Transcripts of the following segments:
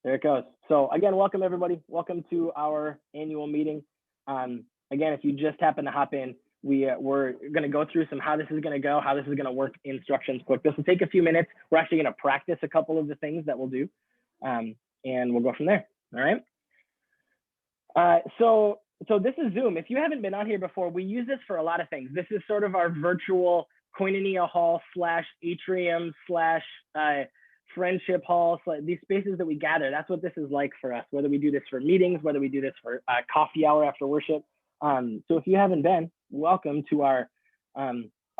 There it goes. So again, welcome everybody. Welcome to our annual meeting. Again, if you just happen to hop in, we're going to go through how this is going to go, how this is going to work instructions quick. This will take a few minutes. We're actually going to practice a couple of the things that we'll do, and we'll go from there. All right. So this is Zoom. If you haven't been on here before, we use this for a lot of things. This is sort of our virtual Koinonia Hall / atrium / friendship hall. So these spaces that we gather, that's what this is like for us, whether we do this for meetings, whether we do this for coffee hour after worship. So if you haven't been, welcome to our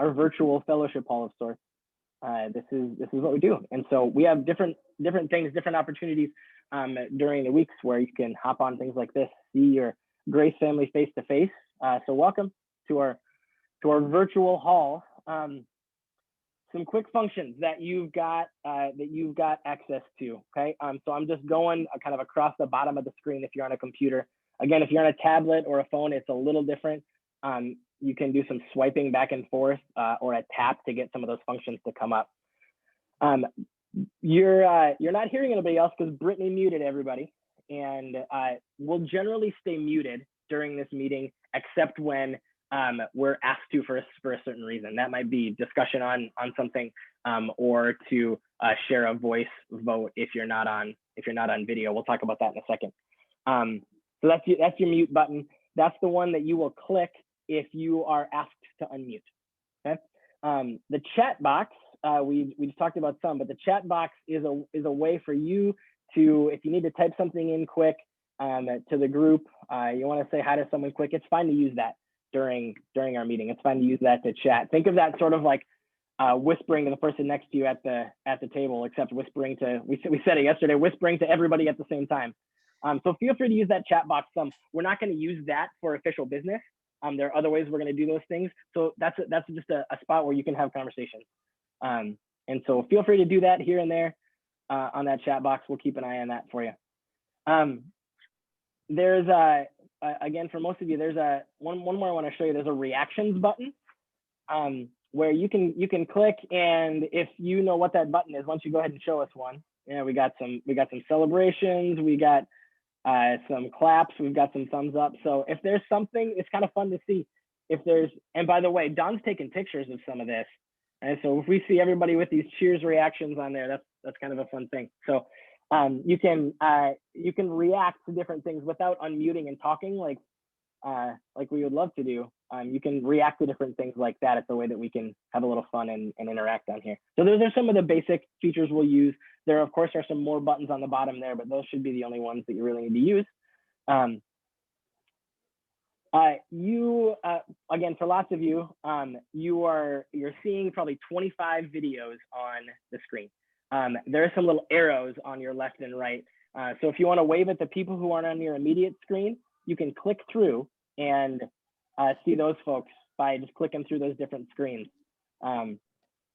virtual fellowship hall of sorts. This is what we do. And so we have different things, different opportunities during the weeks where you can hop on things like this, see your Grace family face to face. So welcome to our virtual hall. Some quick functions that you've got access to. Okay, so I'm just going kind of across the bottom of the screen if you're on a computer. Again, if you're on a tablet or a phone, it's a little different. You can do some swiping back and forth or a tap to get some of those functions to come up. You're not hearing anybody else because Brittany muted everybody, and we'll generally stay muted during this meeting, except when we're asked to for a certain reason. That might be discussion on something, or to share a voice vote if you're not on video. We'll talk about that in a second. So that's your mute button. That's the one that you will click if you are asked to unmute. Okay. The chat box, we just talked about some, but the chat box is a way for you to, if you need to type something in quick to the group, you want to say hi to someone quick, it's fine to use that during our meeting. It's fine to use that to chat. Think of that sort of like whispering to the person next to you at the table, except whispering to, we said it yesterday, whispering to everybody at the same time. So feel free to use that chat box some. We're not going to use that for official business. There are other ways we're going to do those things. So that's just a spot where you can have conversations. And so feel free to do that here and there on that chat box. We'll keep an eye on that for you. There's again, for most of you, there's one more I want to show you. There's a reactions button where you can click, and if you know what that button is, once you go ahead and show us one. Yeah, we got some celebrations, we got some claps, we've got some thumbs up. So if there's something, it's kind of fun to see. And by the way, Don's taking pictures of some of this, and so if we see everybody with these cheers reactions on there, that's kind of a fun thing. So you can react to different things without unmuting and talking like we would love to do. You can react to different things like that. It's a way that we can have a little fun and interact on here. So those are some of the basic features we'll use. There, of course, are some more buttons on the bottom there, but those should be the only ones that you really need to use. Again, for lots of you, you're seeing probably 25 videos on the screen. There are some little arrows on your left and right. So if you want to wave at the people who aren't on your immediate screen, you can click through and see those folks by just clicking through those different screens.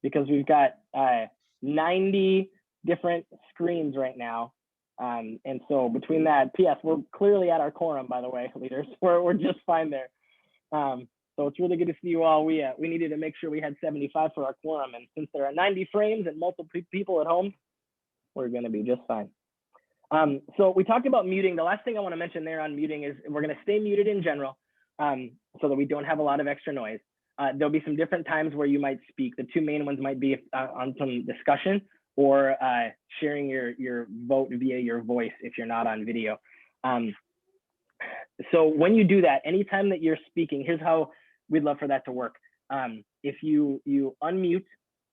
Because we've got 90 different screens right now. And so between that, P.S., we're clearly at our quorum, by the way, leaders. We're just fine there. So it's really good to see you all. We needed to make sure we had 75 for our quorum. And since there are 90 frames and multiple people at home, we're going to be just fine. So we talked about muting. The last thing I want to mention there on muting is we're going to stay muted in general so that we don't have a lot of extra noise. There'll be some different times where you might speak. The two main ones might be on some discussion or sharing your vote via your voice if you're not on video. So when you do that, anytime that you're speaking, here's how we'd love for that to work. If you unmute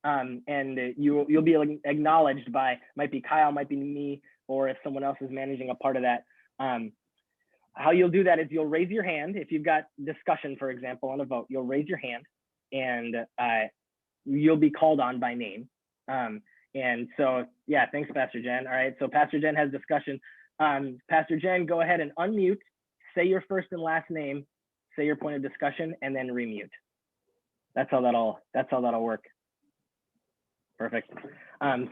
and you'll be acknowledged by, might be Kyle, might be me, or if someone else is managing a part of that. How you'll do that is you'll raise your hand. If you've got discussion, for example, on a vote, you'll raise your hand and you'll be called on by name. And so, yeah, thanks, Pastor Jen. All right, so Pastor Jen has discussion. Pastor Jen, go ahead and unmute, say your first and last name, say your point of discussion, and then remute. That's how that'll work. Perfect.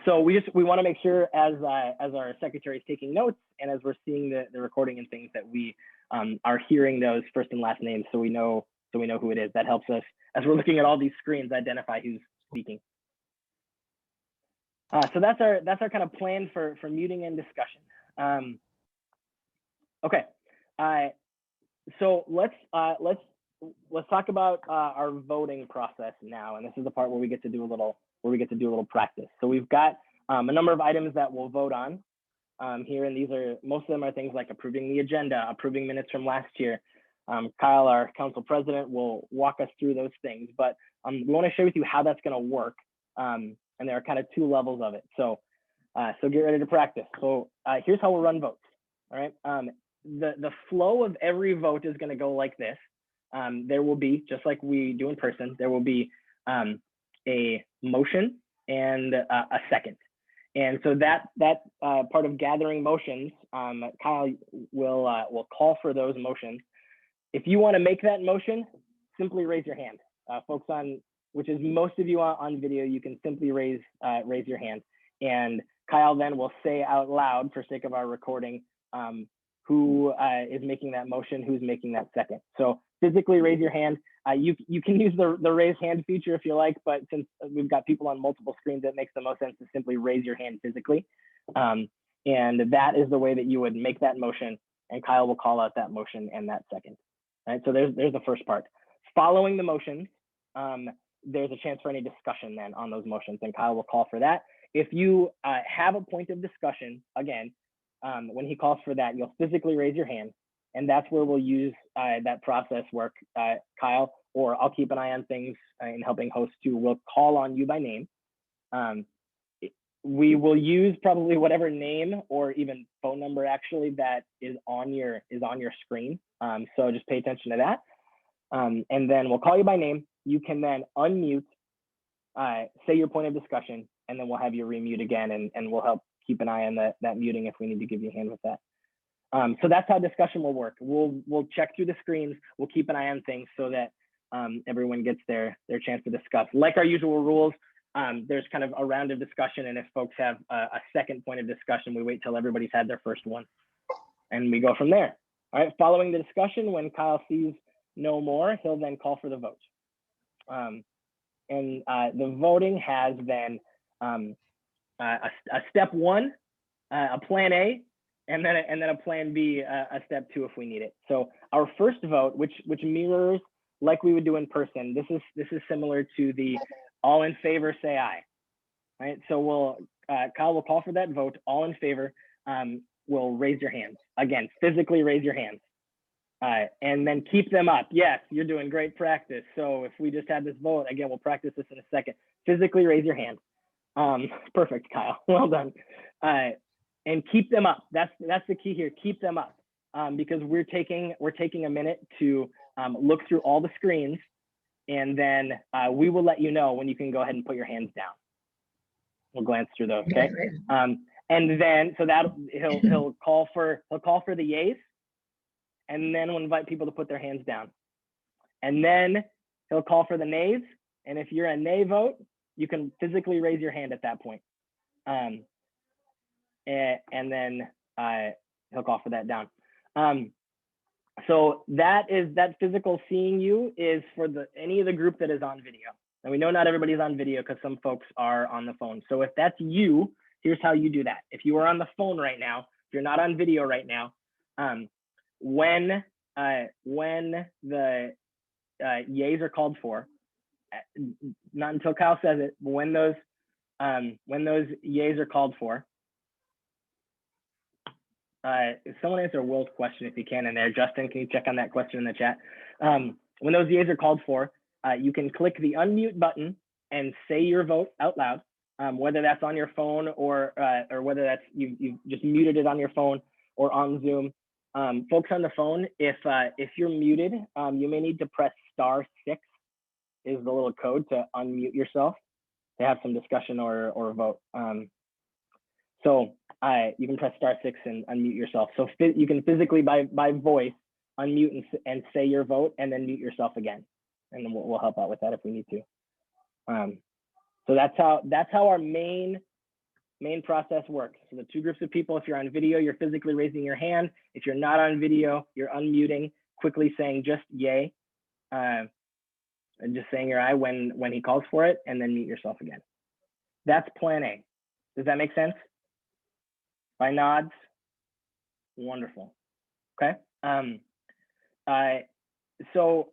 So we want to make sure as our secretary is taking notes and as we're seeing the recording and things that we are hearing those first and last names, so we know who it is. That helps us as we're looking at all these screens identify who's speaking. So that's our kind of plan for muting and discussion. Okay, so let's talk about our voting process now, and this is the part where we get to do a little practice. So we've got a number of items that we'll vote on here, and most of them are things like approving the agenda, approving minutes from last year. Kyle, our council president, will walk us through those things, but we want to share with you how that's going to work, and there are kind of two levels of it. So get ready to practice. So here's how we'll run votes. All right. The flow of every vote is going to go like this. There will be, just like we do in person, there will be a motion and a second. And so that part of gathering motions, Kyle will call for those motions. If you want to make that motion, simply raise your hand. Folks which is most of you on video, you can simply raise your hand. And Kyle then will say out loud, for sake of our recording, who is making that motion, who's making that second. So physically raise your hand. You can use the raise hand feature if you like, but since we've got people on multiple screens, it makes the most sense to simply raise your hand physically. And that is the way that you would make that motion, and Kyle will call out that motion and that second. All right, so there's the first part. Following the motions, there's a chance for any discussion then on those motions, and Kyle will call for that. If you have a point of discussion, again, when he calls for that, you'll physically raise your hand, and that's where we'll use that process work, Kyle, or I'll keep an eye on things in helping host too. We'll call on you by name. We will use probably whatever name or even phone number actually that is on your screen. So just pay attention to that. And then we'll call you by name. You can then unmute, say your point of discussion, and then we'll have you remute again, and we'll help keep an eye on that muting if we need to give you a hand with that. So that's how discussion will work. We'll check through the screens. We'll keep an eye on things so that everyone gets their chance to discuss. Like our usual rules, there's kind of a round of discussion, and if folks have a second point of discussion, we wait till everybody's had their first one, and we go from there. All right, following the discussion, when Kyle sees no more, he'll then call for the vote. And the voting has then a step one, a plan A, and then a plan B, a step two if we need it. So our first vote, which mirrors like we would do in person, this is similar to the all in favor say aye. Right. So Kyle will call for that vote. All in favor will raise your hands. Again, physically raise your hands. And then keep them up. Yes, you're doing great practice. So if we just had this vote, again, we'll practice this in a second. Physically raise your hand. Perfect, Kyle. Well done. And keep them up. That's the key here. Keep them up, because we're taking a minute to look through all the screens, and then we will let you know when you can go ahead and put your hands down. We'll glance through those. Okay. And then so that he'll call for the yays, and then we'll invite people to put their hands down, and then he'll call for the nays. And if you're a nay vote, you can physically raise your hand at that point. And then he'll call for that down. So that physical seeing you is for any of the group that is on video. And we know not everybody's on video because some folks are on the phone. So if that's you, here's how you do that. If you are on the phone right now, if you're not on video right now, when the yays are called for, not until Kyle says it, but when those yays are called for, someone answer Will's question if you can in there. Justin, can you check on that question in the chat? When those yays are called for, you can click the unmute button and say your vote out loud, whether that's on your phone or whether that's you just muted it on your phone or on Zoom. Folks on the phone, if you're muted, you may need to press *6 is the little code to unmute yourself to have some discussion or vote. So you can press *6 and unmute yourself. So you can physically by voice unmute and say your vote, and then mute yourself again, and then we'll help out with that if we need to. So that's how our main process works. So the two groups of people, if you're on video, you're physically raising your hand. If you're not on video, you're unmuting, quickly saying just yay, and just saying your aye when he calls for it, and then mute yourself again. That's plan A. Does that make sense? By nods? Wonderful. Okay. So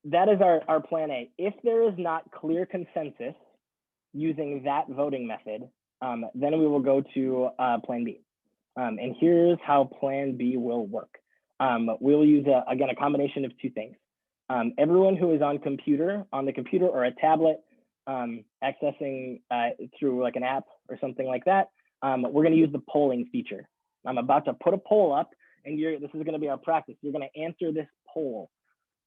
that is our plan A. If there is not clear consensus using that voting method, then we will go to plan B. And here's how plan B will work. We'll use, again, a combination of two things. Everyone who is on the computer or a tablet, accessing through like an app or something like that, we're going to use the polling feature. I'm about to put a poll up, and this is going to be our practice. You're going to answer this poll.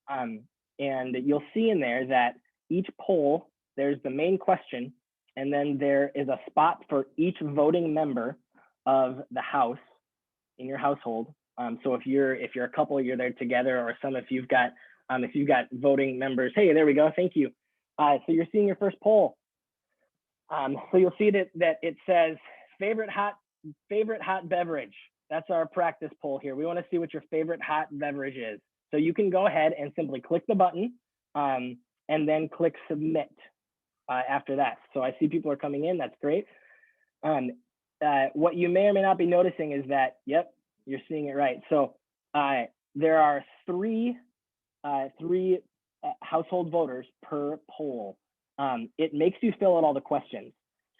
And you'll see in there that each poll, there's the main question, and then there is a spot for each voting member of the house in your household. So if you're a couple, you're there together, or if you've got voting members, hey, there we go, thank you. So you're seeing your first poll. So you'll see that it says favorite hot beverage. That's our practice poll here. We want to see what your favorite hot beverage is. So you can go ahead and simply click the button and then click submit after that. So I see people are coming in, that's great. What you may or may not be noticing is that, yep, you're seeing it right. So there are three household voters per poll. It makes you fill out all the questions.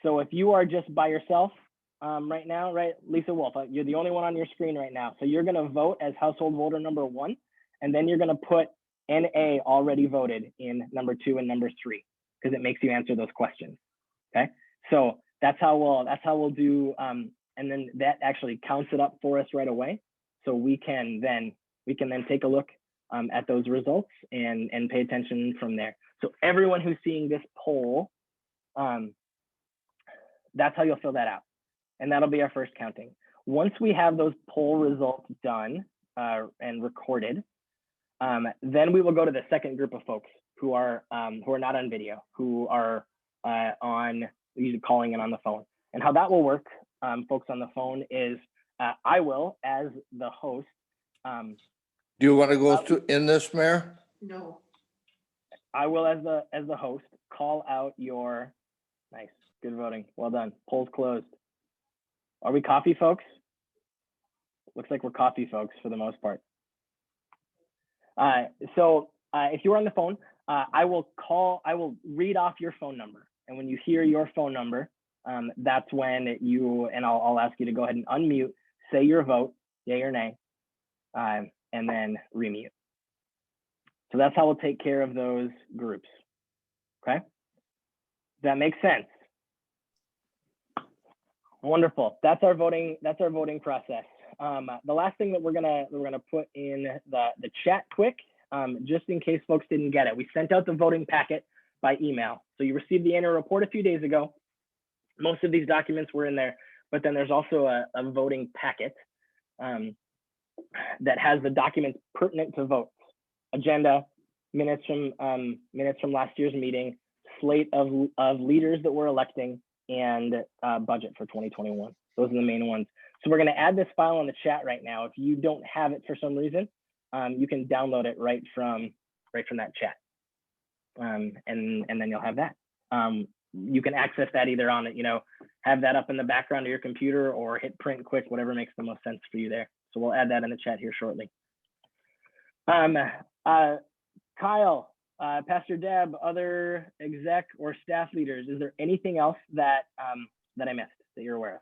So if you are just by yourself right now, right, Lisa Wolf, you're the only one on your screen right now. So you're gonna vote as household voter number 1, and then you're gonna put NA already voted in number 2 and number 3, because it makes you answer those questions, okay? So that's how we'll do, and then that actually counts it up for us right away. So we can then take a look at those results and pay attention from there. So everyone who's seeing this poll, that's how you'll fill that out. And that'll be our first counting. Once we have those poll results done and recorded, then we will go to the second group of folks who are not on video, who are usually calling in on the phone. And how that will work, folks on the phone, is I will, as the host. Do you want to go in this, Mayor? No. I will, as the host, call out your, nice, good voting, well done. Polls closed. Are we coffee folks? Looks like we're coffee folks for the most part. So if you're on the phone, I will read off your phone number. And when you hear your phone number, that's when I'll ask you to go ahead and unmute, say your vote, yay or nay, and then remute. So that's how we'll take care of those groups, okay? Does that make sense? Wonderful. That's our voting process. The last thing that we're gonna put in the chat quick, just in case folks didn't get it. We sent out the voting packet by email. So you received the annual report a few days ago. Most of these documents were in there, but then there's also a voting packet that has the documents pertinent to votes: agenda, minutes from last year's meeting, slate of leaders that we're electing, and budget for 2021. Those are the main ones. So we're going to add this file in the chat right now. If you don't have it for some reason, you can download it right from that chat, and then you'll have that. You can access that either on it, have that up in the background of your computer, or hit print quick, whatever makes the most sense for you there. So we'll add that in the chat here shortly. Kyle, Pastor Deb, other exec or staff leaders, is there anything else that I missed that you're aware of?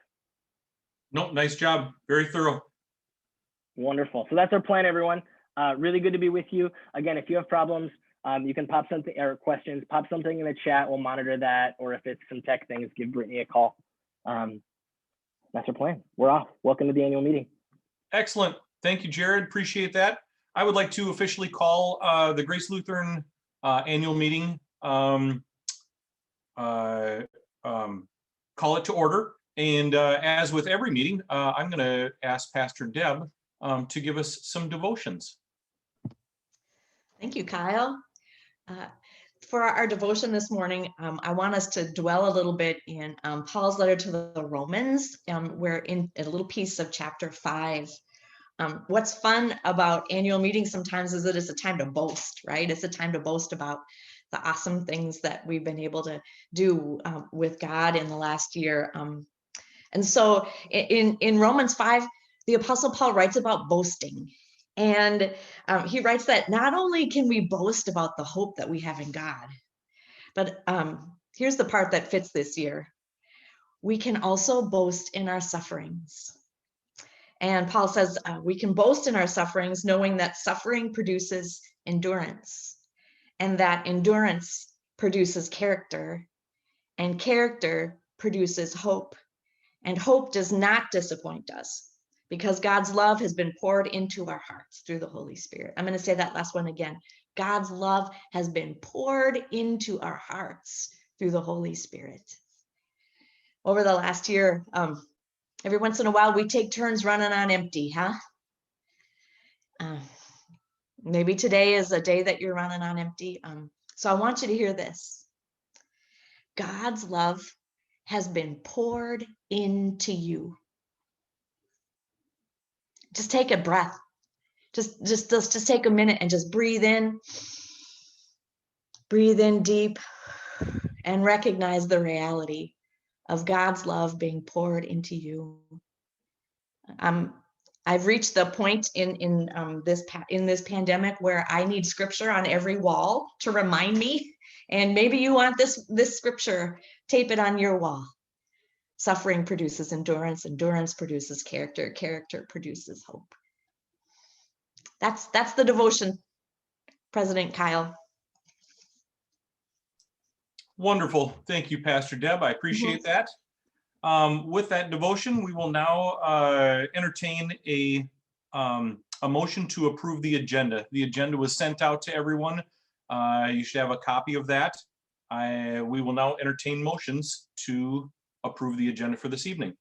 Nope, nice job. Very thorough. Wonderful. So that's our plan, everyone. Really good to be with you. Again, if you have problems, you can pop something or questions, pop something in the chat. We'll monitor that. Or if it's some tech things, give Brittany a call. That's our plan. We're off. Welcome to the annual meeting. Excellent. Thank you, Jared. Appreciate that. I would like to officially call the Grace Lutheran annual meeting, call it to order. And as with every meeting, I'm going to ask Pastor Deb to give us some devotions. Thank you, Kyle. For our devotion this morning, I want us to dwell a little bit in Paul's letter to the Romans. We're in a little piece of chapter 5. What's fun about annual meetings sometimes is that it's a time to boast, right? It's a time to boast about the awesome things that we've been able to do with God in the last year. And so in Romans 5, the Apostle Paul writes about boasting. And he writes that not only can we boast about the hope that we have in God, but here's the part that fits this year. We can also boast in our sufferings. And Paul says we can boast in our sufferings, knowing that suffering produces endurance, and that endurance produces character, and character produces hope. And hope does not disappoint us, because God's love has been poured into our hearts through the Holy Spirit. I'm going to say that last one again. God's love has been poured into our hearts through the Holy Spirit. Over the last year, every once in a while, we take turns running on empty, huh? Maybe today is a day that you're running on empty. So I want you to hear this. God's love has been poured into you. Just take a breath. Just take a minute and just breathe in deep, and recognize the reality of God's love being poured into you. I've reached the point in this pandemic where I need scripture on every wall to remind me. And maybe you want this scripture, tape it on your wall. Suffering produces endurance, endurance produces character, character produces hope. That's the devotion, President Kyle. Wonderful. Thank you, Pastor Deb. I appreciate that. With that devotion, we will now entertain a motion to approve the agenda. The agenda was sent out to everyone. You should have a copy of that. We will now entertain motions to approve the agenda for this evening.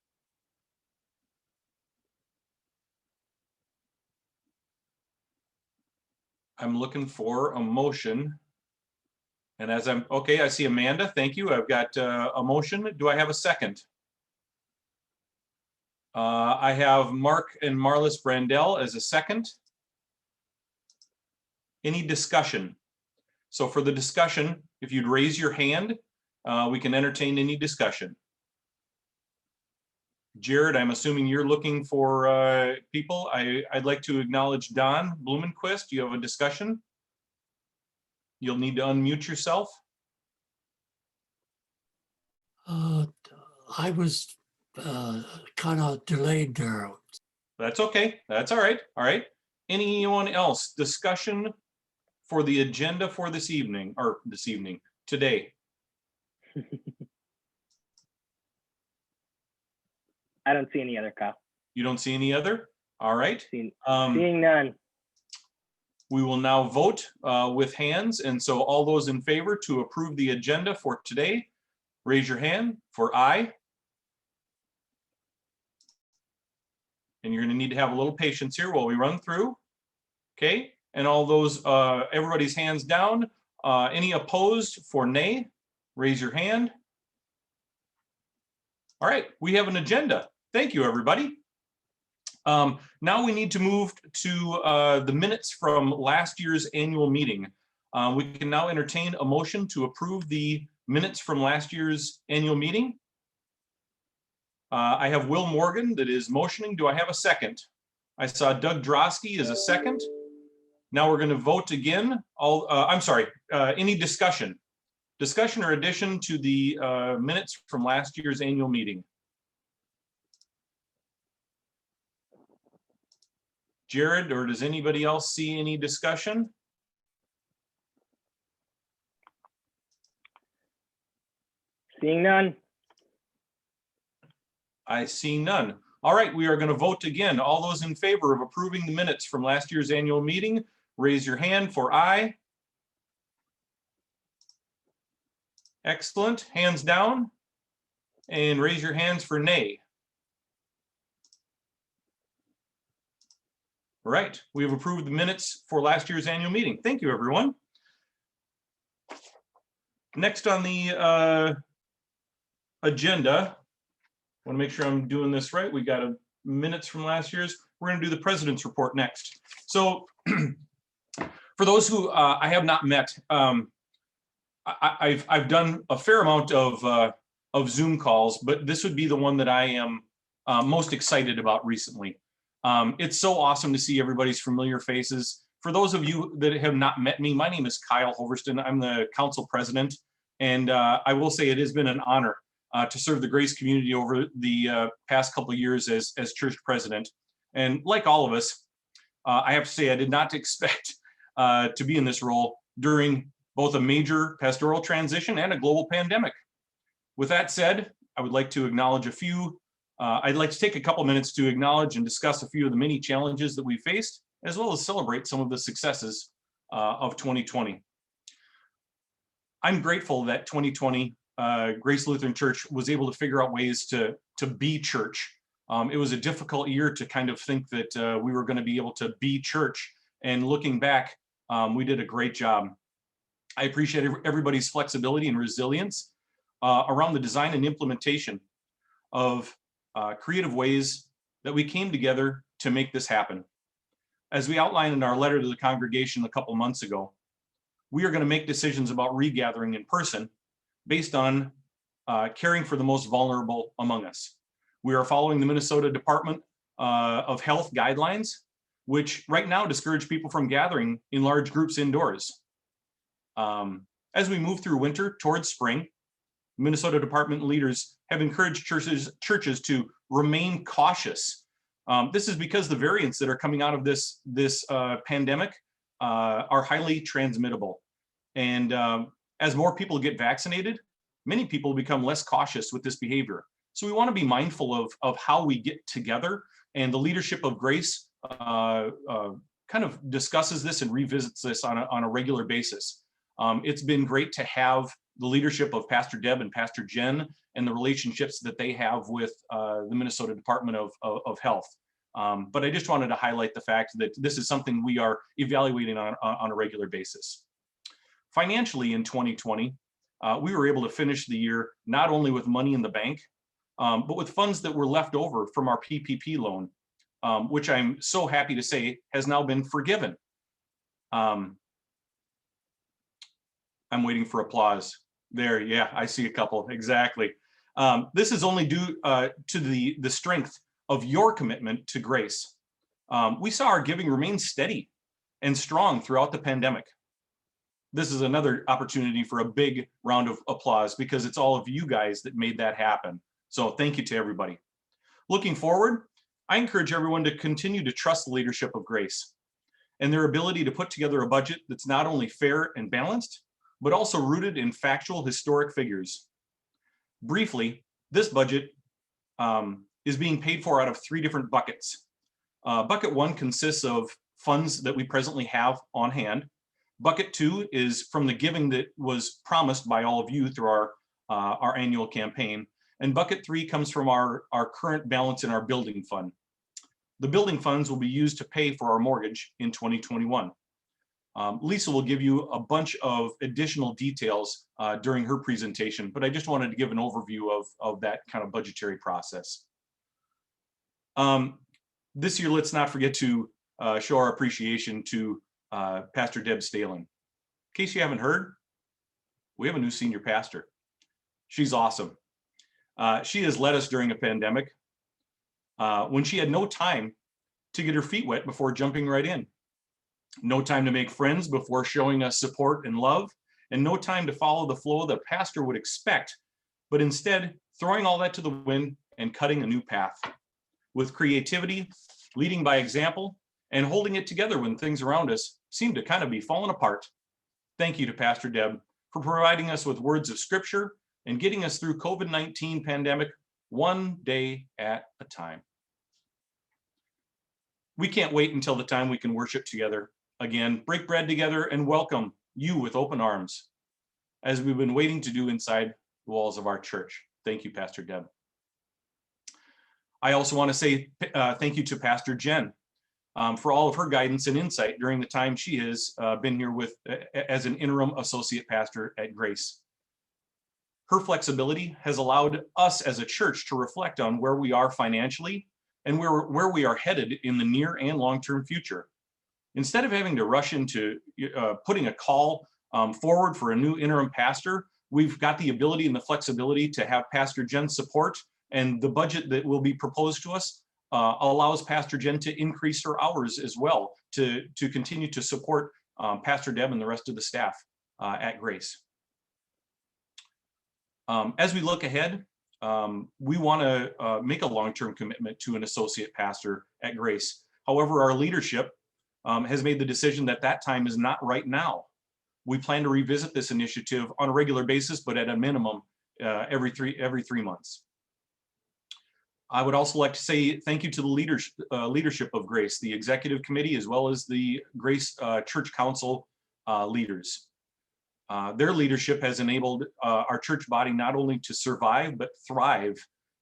I'm looking for a motion. And as okay, I see Amanda, thank you. I've got a motion. Do I have a second? I have Mark and Marlis Brandel as a second. Any discussion? So for the discussion, if you'd raise your hand, we can entertain any discussion. Jared, I'm assuming you're looking for people. I'd like to acknowledge Don Blumenquist. You have a discussion? You'll need to unmute yourself. I was kind of delayed there. That's okay. That's all right. All right. Anyone else? Discussion for the agenda for this evening, or today? I don't see any other, Kyle. You don't see any other? All right. Seeing none. We will now vote with hands. And so all those in favor to approve the agenda for today, raise your hand for aye. And you're going to need to have a little patience here while we run through. Okay. And all those, everybody's hands down. Any opposed for nay? Raise your hand. All right. We have an agenda. Thank you, everybody. Now we need to move to the minutes from last year's annual meeting. We can now entertain a motion to approve the minutes from last year's annual meeting. I have Will Morgan that is motioning. Do I have a second? I saw Doug Drosky as a second. Now we're going to vote again. I'm sorry, any discussion? Discussion or addition to the minutes from last year's annual meeting? Jared, or does anybody else see any discussion? Seeing none. I see none. All right, we are going to vote again. All those in favor of approving the minutes from last year's annual meeting, raise your hand for aye. Excellent. Hands down. And raise your hands for nay. All right, we have approved the minutes for last year's annual meeting. Thank you, everyone. Next on the agenda, I want to make sure I'm doing this right. We got minutes from last year's. We're going to do the president's report next. So for those who I have not met, I've done a fair amount of Zoom calls, but this would be the one that I am most excited about recently. It's so awesome to see everybody's familiar faces. For those of you that have not met me, my name is Kyle Hoverston. I'm the council president, and I will say it has been an honor to serve the Grace community over the past couple of years as church president. And like all of us, I have to say I did not expect to be in this role during both a major pastoral transition and a global pandemic. With that said, I would like to acknowledge a few. I'd like to take a couple minutes to acknowledge and discuss a few of the many challenges that we faced, as well as celebrate some of the successes of 2020. I'm grateful that 2020 Grace Lutheran Church was able to figure out ways to be church. It was a difficult year to kind of think that we were going to be able to be church. And looking back, we did a great job. I appreciate everybody's flexibility and resilience around the design and implementation of creative ways that we came together to make this happen. As we outlined in our letter to the congregation a couple months ago, we are going to make decisions about regathering in person based on caring for the most vulnerable among us. We are following the Minnesota Department of Health guidelines, which right now discourage people from gathering in large groups indoors. As we move through winter towards spring, Minnesota department leaders have encouraged churches to remain cautious. This is because the variants that are coming out of this pandemic are highly transmittable. And as more people get vaccinated, many people become less cautious with this behavior. So we want to be mindful of how we get together, and the leadership of Grace kind of discusses this and revisits this on a regular basis. It's been great to have the leadership of Pastor Deb and Pastor Jen and the relationships that they have with the Minnesota Department of Health. But I just wanted to highlight the fact that this is something we are evaluating on a regular basis. Financially in 2020, we were able to finish the year not only with money in the bank, but with funds that were left over from our PPP loan, which I'm so happy to say has now been forgiven. I'm waiting for applause. There, yeah, I see a couple, exactly. This is only due to the strength of your commitment to Grace. We saw our giving remain steady and strong throughout the pandemic. This is another opportunity for a big round of applause because it's all of you guys that made that happen. So thank you to everybody. Looking forward, I encourage everyone to continue to trust the leadership of Grace and their ability to put together a budget that's not only fair and balanced, but also rooted in factual historic figures. Briefly, this budget is being paid for out of 3 different buckets. Bucket 1 consists of funds that we presently have on hand. Bucket 2 is from the giving that was promised by all of you through our annual campaign. And bucket 3 comes from our current balance in our building fund. The building funds will be used to pay for our mortgage in 2021. Lisa will give you a bunch of additional details during her presentation, but I just wanted to give an overview of that kind of budgetary process. This year, let's not forget to show our appreciation to Pastor Deb Stalen. In case you haven't heard, we have a new senior pastor. She's awesome. She has led us during a pandemic when she had no time to get her feet wet before jumping right in. No time to make friends before showing us support and love, and no time to follow the flow the pastor would expect, but instead throwing all that to the wind and cutting a new path. With creativity, leading by example, and holding it together when things around us seem to kind of be falling apart. Thank you to Pastor Deb for providing us with words of scripture and getting us through COVID-19 pandemic one day at a time. We can't wait until the time we can worship together again, break bread together, and welcome you with open arms, as we've been waiting to do inside the walls of our church. Thank you, Pastor Deb. I also want to say thank you to Pastor Jen for all of her guidance and insight during the time she has been here as an interim associate pastor at Grace. Her flexibility has allowed us as a church to reflect on where we are financially and where we are headed in the near and long-term future. Instead of having to rush into putting a call forward for a new interim pastor, we've got the ability and the flexibility to have Pastor Jen's support, and the budget that will be proposed to us allows Pastor Jen to increase her hours as well to continue to support Pastor Deb and the rest of the staff at Grace. As we look ahead, we want to make a long-term commitment to an associate pastor at Grace. However, our leadership has made the decision that that time is not right now. We plan to revisit this initiative on a regular basis, but at a minimum every three months. I would also like to say thank you to the leadership of Grace, the executive committee, as well as the Grace Church Council leaders. Their leadership has enabled our church body not only to survive, but thrive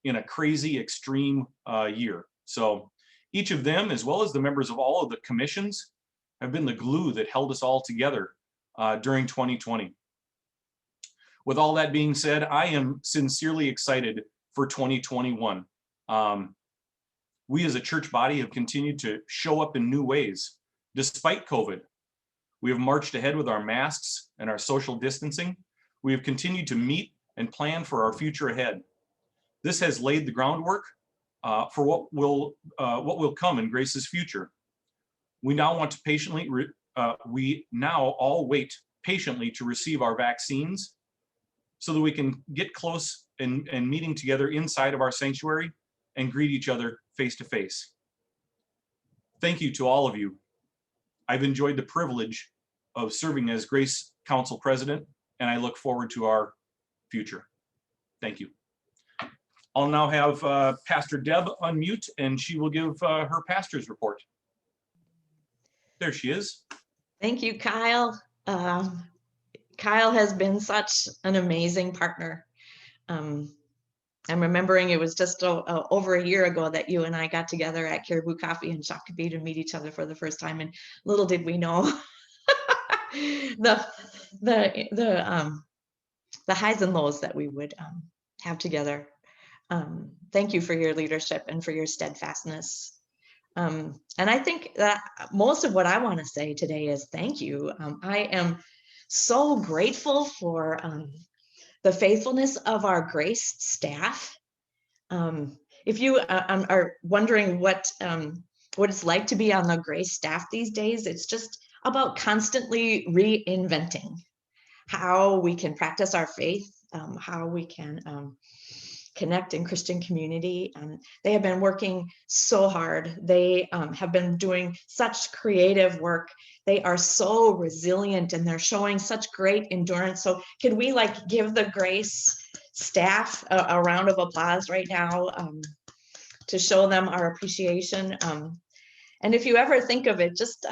in a crazy, extreme year. So each of them, as well as the members of all of the commissions, have been the glue that held us all together during 2020. With all that being said, I am sincerely excited for 2021. We as a church body have continued to show up in new ways, despite COVID. We have marched ahead with our masks and our social distancing. We have continued to meet and plan for our future ahead. This has laid the groundwork for what will come in Grace's future. We now want to we now all wait patiently to receive our vaccines so that we can get close and meeting together inside of our sanctuary and greet each other face to face. Thank you to all of you. I've enjoyed the privilege of serving as Grace Council President, and I look forward to our future. Thank you. I'll now have Pastor Deb unmute, and she will give her pastor's report. There she is. Thank you, Kyle. Kyle has been such an amazing partner. I'm remembering it was just over a year ago that you and I got together at Caribou Coffee and Shakopee to meet each other for the first time, and little did we know the highs and lows that we would have together. Thank you for your leadership and for your steadfastness. And I think that most of what I want to say today is thank you. I am so grateful for the faithfulness of our Grace staff. If you are wondering what it's like to be on the Grace staff these days, it's just about constantly reinventing how we can practice our faith, how we can connect in Christian community. They have been working so hard. They have been doing such creative work. They are so resilient and they're showing such great endurance. So can we give the Grace staff a round of applause right now to show them our appreciation? And if you ever think of it, just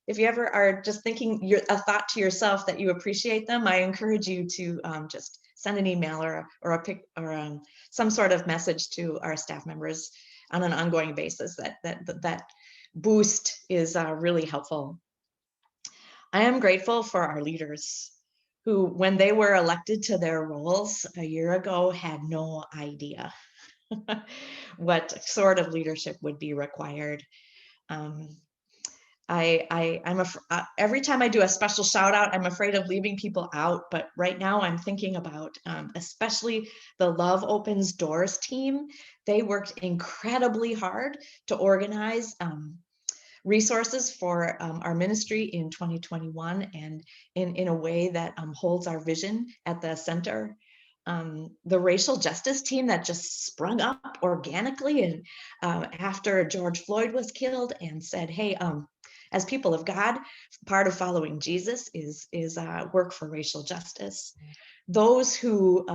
if you ever are just thinking a thought to yourself that you appreciate them, I encourage you to just send an email or a pic or some sort of message to our staff members on an ongoing basis. That boost is really helpful. I am grateful for our leaders who, when they were elected to their roles a year ago, had no idea what sort of leadership would be required. Every time I do a special shout out, I'm afraid of leaving people out, but right now I'm thinking about especially the Love Opens Doors team. They worked incredibly hard to organize resources for our ministry in 2021 and in a way that holds our vision at the center. The racial justice team that just sprung up organically and after George Floyd was killed and said, hey, as people of God, part of following Jesus is work for racial justice. Those who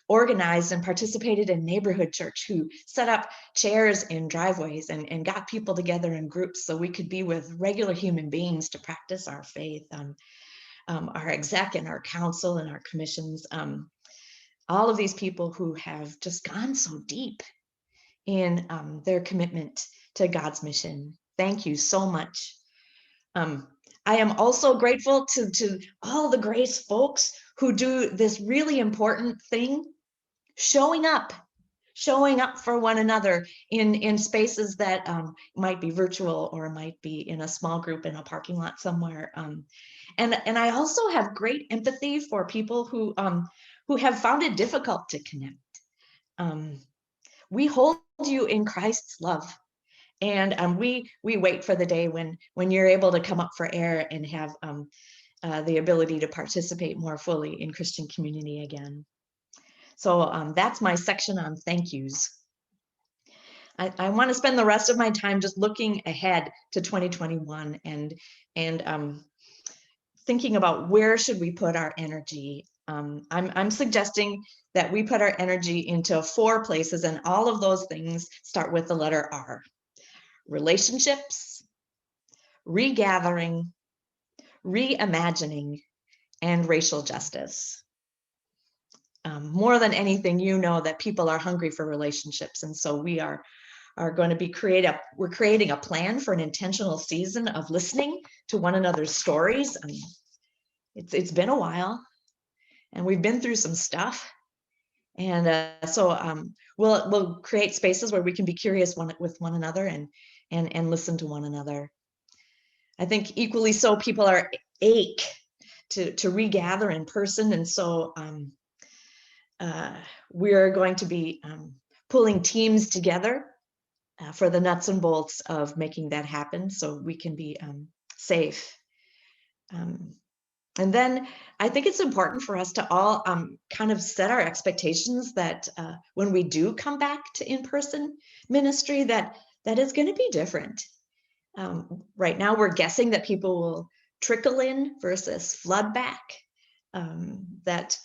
organized and participated in neighborhood church, who set up chairs in driveways and got people together in groups so we could be with regular human beings to practice our faith. Our exec and our council and our commissions, all of these people who have just gone so deep in their commitment to God's mission. Thank you so much. I am also grateful to all the Grace folks who do this really important thing, showing up for one another in spaces that might be virtual or might be in a small group in a parking lot somewhere. And I also have great empathy for people who have found it difficult to connect. we hold you in Christ's love. And we wait for the day when you're able to come up for air and have the ability to participate more fully in Christian community again. So that's my section on thank yous. I want to spend the rest of my time just looking ahead to 2021 and thinking about where should we put our energy. I'm suggesting that we put our energy into 4 places, and all of those things start with the letter R. Relationships, regathering, reimagining, and racial justice. More than anything, you know that people are hungry for relationships, and so we are going to be we're creating a plan for an intentional season of listening to one another's stories. It's been a while, and we've been through some stuff, and so we'll create spaces where we can be curious with one another and listen to one another. I think equally so, people are ache to regather in person, and so we're going to be pulling teams together for the nuts and bolts of making that happen, so we can be safe. And then I think it's important for us to all kind of set our expectations that when we do come back to in-person ministry, that is going to be different. Right now, we're guessing that people will trickle in versus flood back. That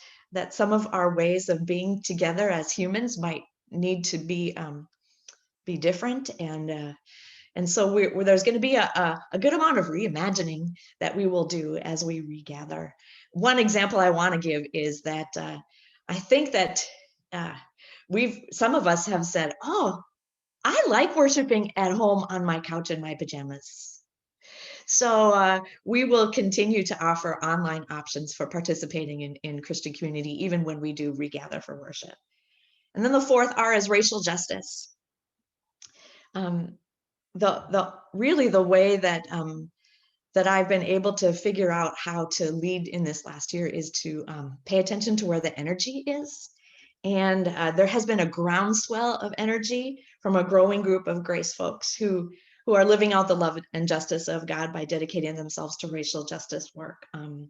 some of our ways of being together as humans might need to be different, and so there's going to be a good amount of reimagining that we will do as we regather. One example I want to give is that I think that some of us have said, "Oh, I like worshiping at home on my couch in my pajamas." So we will continue to offer online options for participating in Christian community, even when we do regather for worship. And then the 4th R is racial justice. Really the way that that I've been able to figure out how to lead in this last year is to pay attention to where the energy is. And there has been a groundswell of energy from a growing group of Grace folks who are living out the love and justice of God by dedicating themselves to racial justice work. And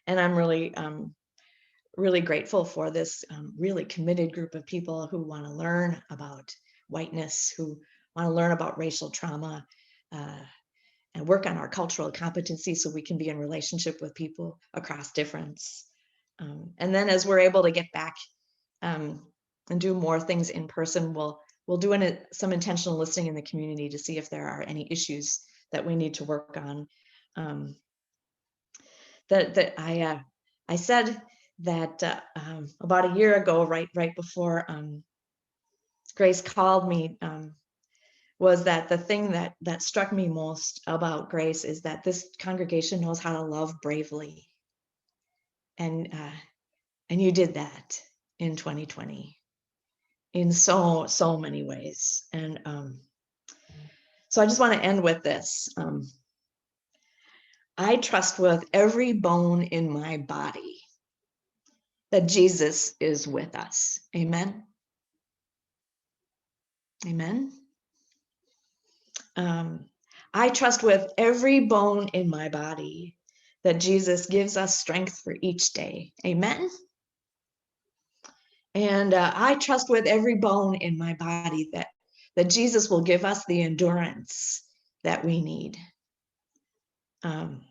I'm really grateful for this really committed group of people who want to learn about whiteness, who want to learn about racial trauma, and work on our cultural competency so we can be in relationship with people across difference. And then as we're able to get back and do more things in person, we'll do some intentional listening in the community to see if there are any issues that we need to work on. That I said that about a year ago, right before Grace called me, was that the thing that struck me most about Grace is that this congregation knows how to love bravely, and you did that in 2020 in so many ways. And so I just want to end with this. I trust with every bone in my body that Jesus is with us. Amen. Amen. I trust with every bone in my body that Jesus gives us strength for each day. Amen. And I trust with every bone in my body that Jesus will give us the endurance that we need. And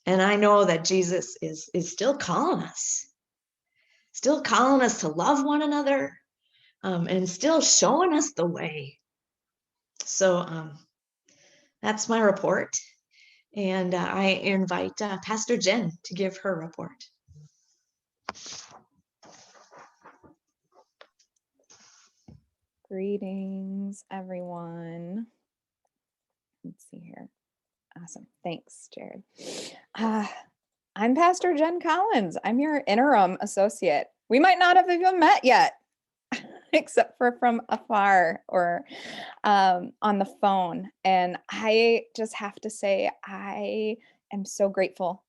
I know that Jesus is still calling us to love one another, and still showing us the way. So that's my report. And I invite Pastor Jen to give her report. Greetings, everyone. Let's see here. Awesome. Thanks, Jared. I'm Pastor Jen Collins. I'm your interim associate. We might not have even met yet, except for from afar or on the phone. And I just have to say, I am so grateful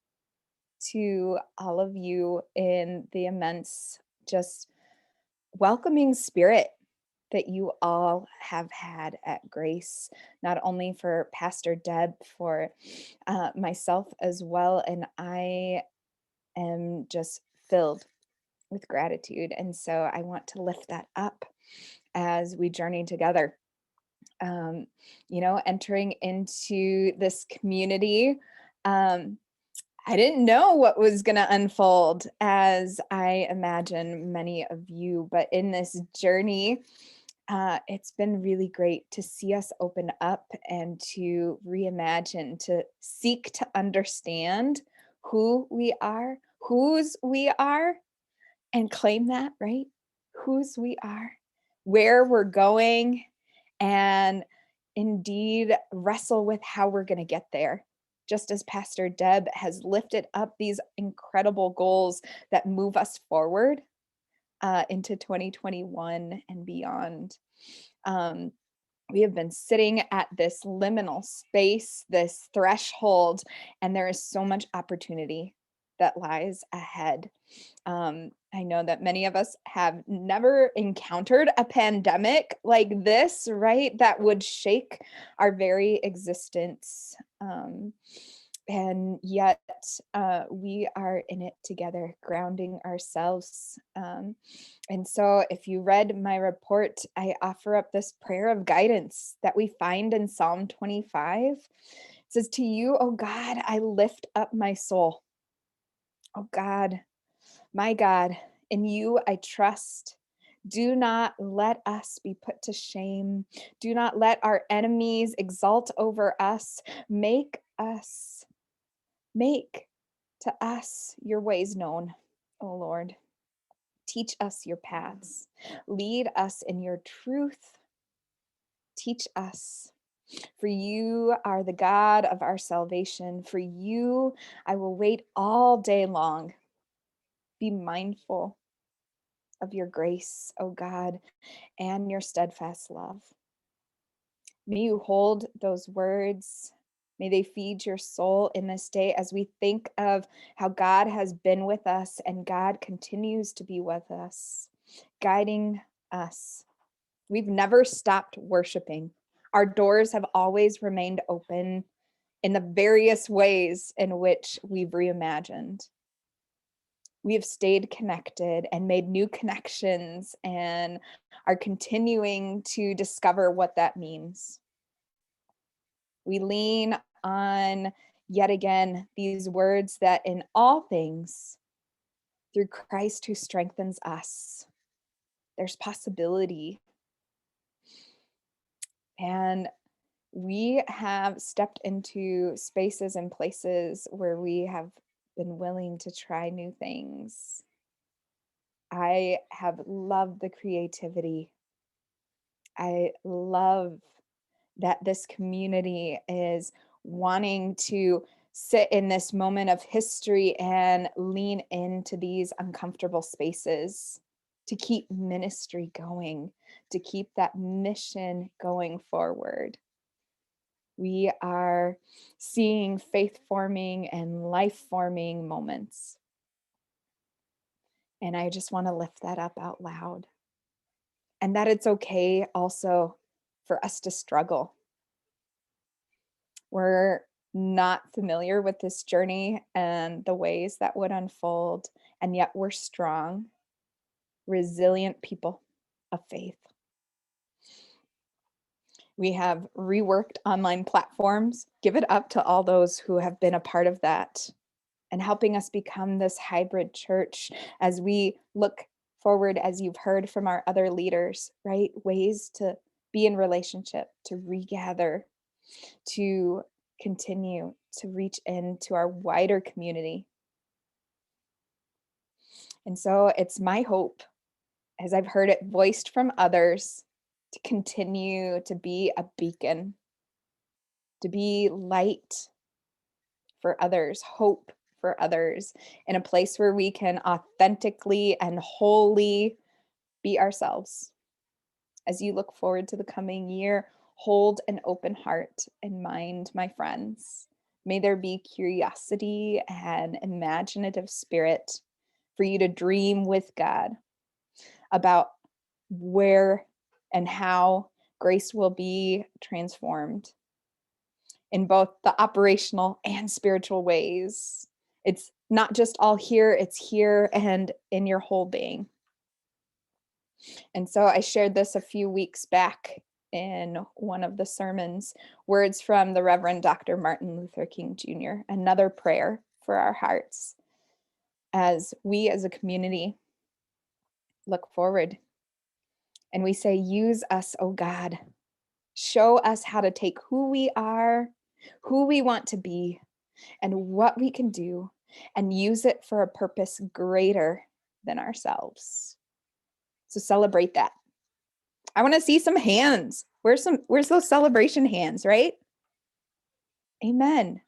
to all of you in the immense, just welcoming spirit that you all have had at Grace, not only for Pastor Deb, for myself as well. And I am just filled with gratitude. And so I want to lift that up as we journey together. Entering into this community, I didn't know what was going to unfold, as I imagine many of you, but in this journey, it's been really great to see us open up and to reimagine, to seek to understand who we are, whose we are, and claim that, right? Whose we are, where we're going, and indeed wrestle with how we're going to get there. Just as Pastor Deb has lifted up these incredible goals that move us forward into 2021 and beyond. We have been sitting at this liminal space, this threshold, and there is so much opportunity that lies ahead. I know that many of us have never encountered a pandemic like this, right? That would shake our very existence. And yet we are in it together, grounding ourselves. And so if you read my report, I offer up this prayer of guidance that we find in Psalm 25. It says, "To you, O God, I lift up my soul. Oh God, my God, in you I trust. Do not let us be put to shame. Do not let our enemies exult over us. Make to us your ways known, O Lord. Teach us your paths. Lead us in your truth. Teach us. For you are the God of our salvation. For you I will wait all day long. Be mindful of your grace, O God, and your steadfast love. May you hold those words. May they feed your soul in this day as we think of how God has been with us and God continues to be with us, guiding us. We've never stopped worshiping. Our doors have always remained open in the various ways in which we've reimagined. We have stayed connected and made new connections and are continuing to discover what that means. We lean on, yet again, these words that in all things, through Christ who strengthens us, there's possibility. And we have stepped into spaces and places where we have been willing to try new things. I have loved the creativity. I love that this community is wanting to sit in this moment of history and lean into these uncomfortable spaces to keep ministry going, to keep that mission going forward. We are seeing faith forming and life forming moments. And I just want to lift that up out loud. And that it's okay also for us to struggle. We're not familiar with this journey and the ways that would unfold, and yet we're strong, resilient people of faith. We have reworked online platforms. Give it up to all those who have been a part of that and helping us become this hybrid church as we look forward, as you've heard from our other leaders, right? Ways to be in relationship, to regather, to continue to reach into our wider community. And so it's my hope, as I've heard it voiced from others, to continue to be a beacon, to be light for others, hope for others, in a place where we can authentically and wholly be ourselves. As you look forward to the coming year, hold an open heart and mind, my friends. May there be curiosity and imaginative spirit for you to dream with God about where and how Grace will be transformed in both the operational and spiritual ways. It's not just all here, it's here and in your whole being. And so I shared this a few weeks back in one of the sermons, words from the Reverend Dr. Martin Luther King Jr., another prayer for our hearts as we as a community look forward. And we say, use us, oh God. Show us how to take who we are, who we want to be, and what we can do, and use it for a purpose greater than ourselves. So celebrate that. I want to see some hands. Where's those celebration hands, right? Amen.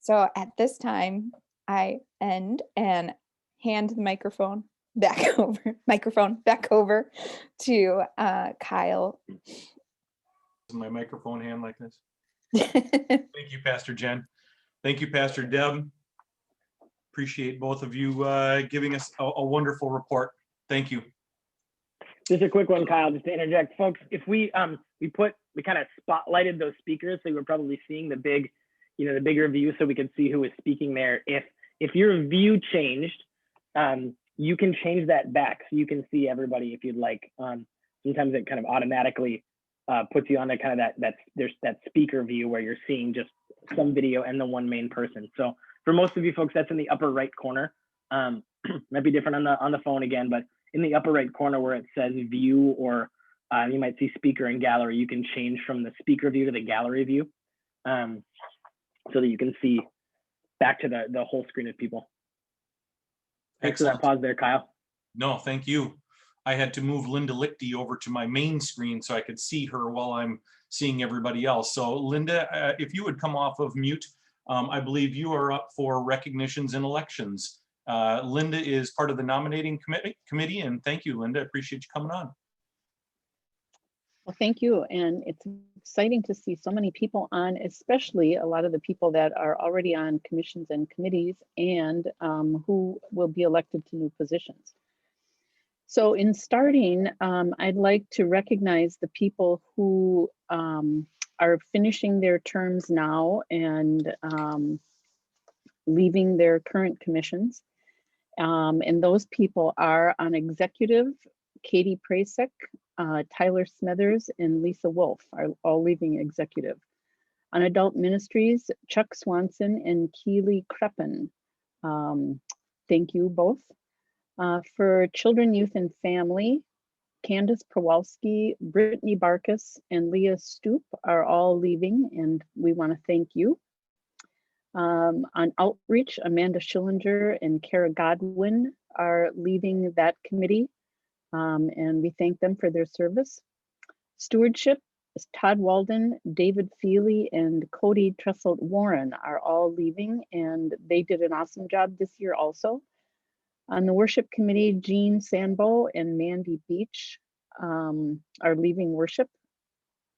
So at this time, I end and hand the microphone back over to Kyle. My microphone hand like this. Thank you, Pastor Jen. Thank you, Pastor Deb. Appreciate both of you giving us a wonderful report. Thank you. Just a quick one, Kyle, just to interject, folks. If we kind of spotlighted those speakers, so you were probably seeing the bigger view, so we could see who was speaking there. If your view changed, you can change that back so you can see everybody if you'd like. Sometimes it kind of automatically puts you on the kind of there's that speaker view where you're seeing just some video and the one main person. So for most of you folks, that's in the upper right corner. Might be different on the phone again, but in the upper right corner where it says view, or you might see speaker and gallery, you can change from the speaker view to the gallery view, so that you can see back to the whole screen of people. Thanks for that pause there, Kyle. No, thank you. I had to move Linda Lichty over to my main screen so I could see her while I'm seeing everybody else. So Linda, if you would come off of mute, I believe you are up for recognitions and elections. Linda is part of the nominating committee, and thank you, Linda. Appreciate you coming on. Well, thank you. And it's exciting to see so many people on, especially a lot of the people that are already on commissions and committees and who will be elected to new positions. So in starting, I'd like to recognize the people who are finishing their terms now and leaving their current commissions. And those people are on executive, Katie Prasek, Tyler Smethers, and Lisa Wolf are all leaving executive. On adult ministries, Chuck Swanson and Keely Kreppen. Thank you both. For children, youth, and family, Candace Prawalski, Brittany Barkus, and Leah Stoop are all leaving, and we want to thank you. On outreach, Amanda Schillinger and Kara Godwin are leaving that committee, and we thank them for their service. Stewardship, Todd Walden, David Feely, and Cody Tresselt Warren are all leaving, and they did an awesome job this year also. On the worship committee, Jean Sanbo and Mandy Beach are leaving worship.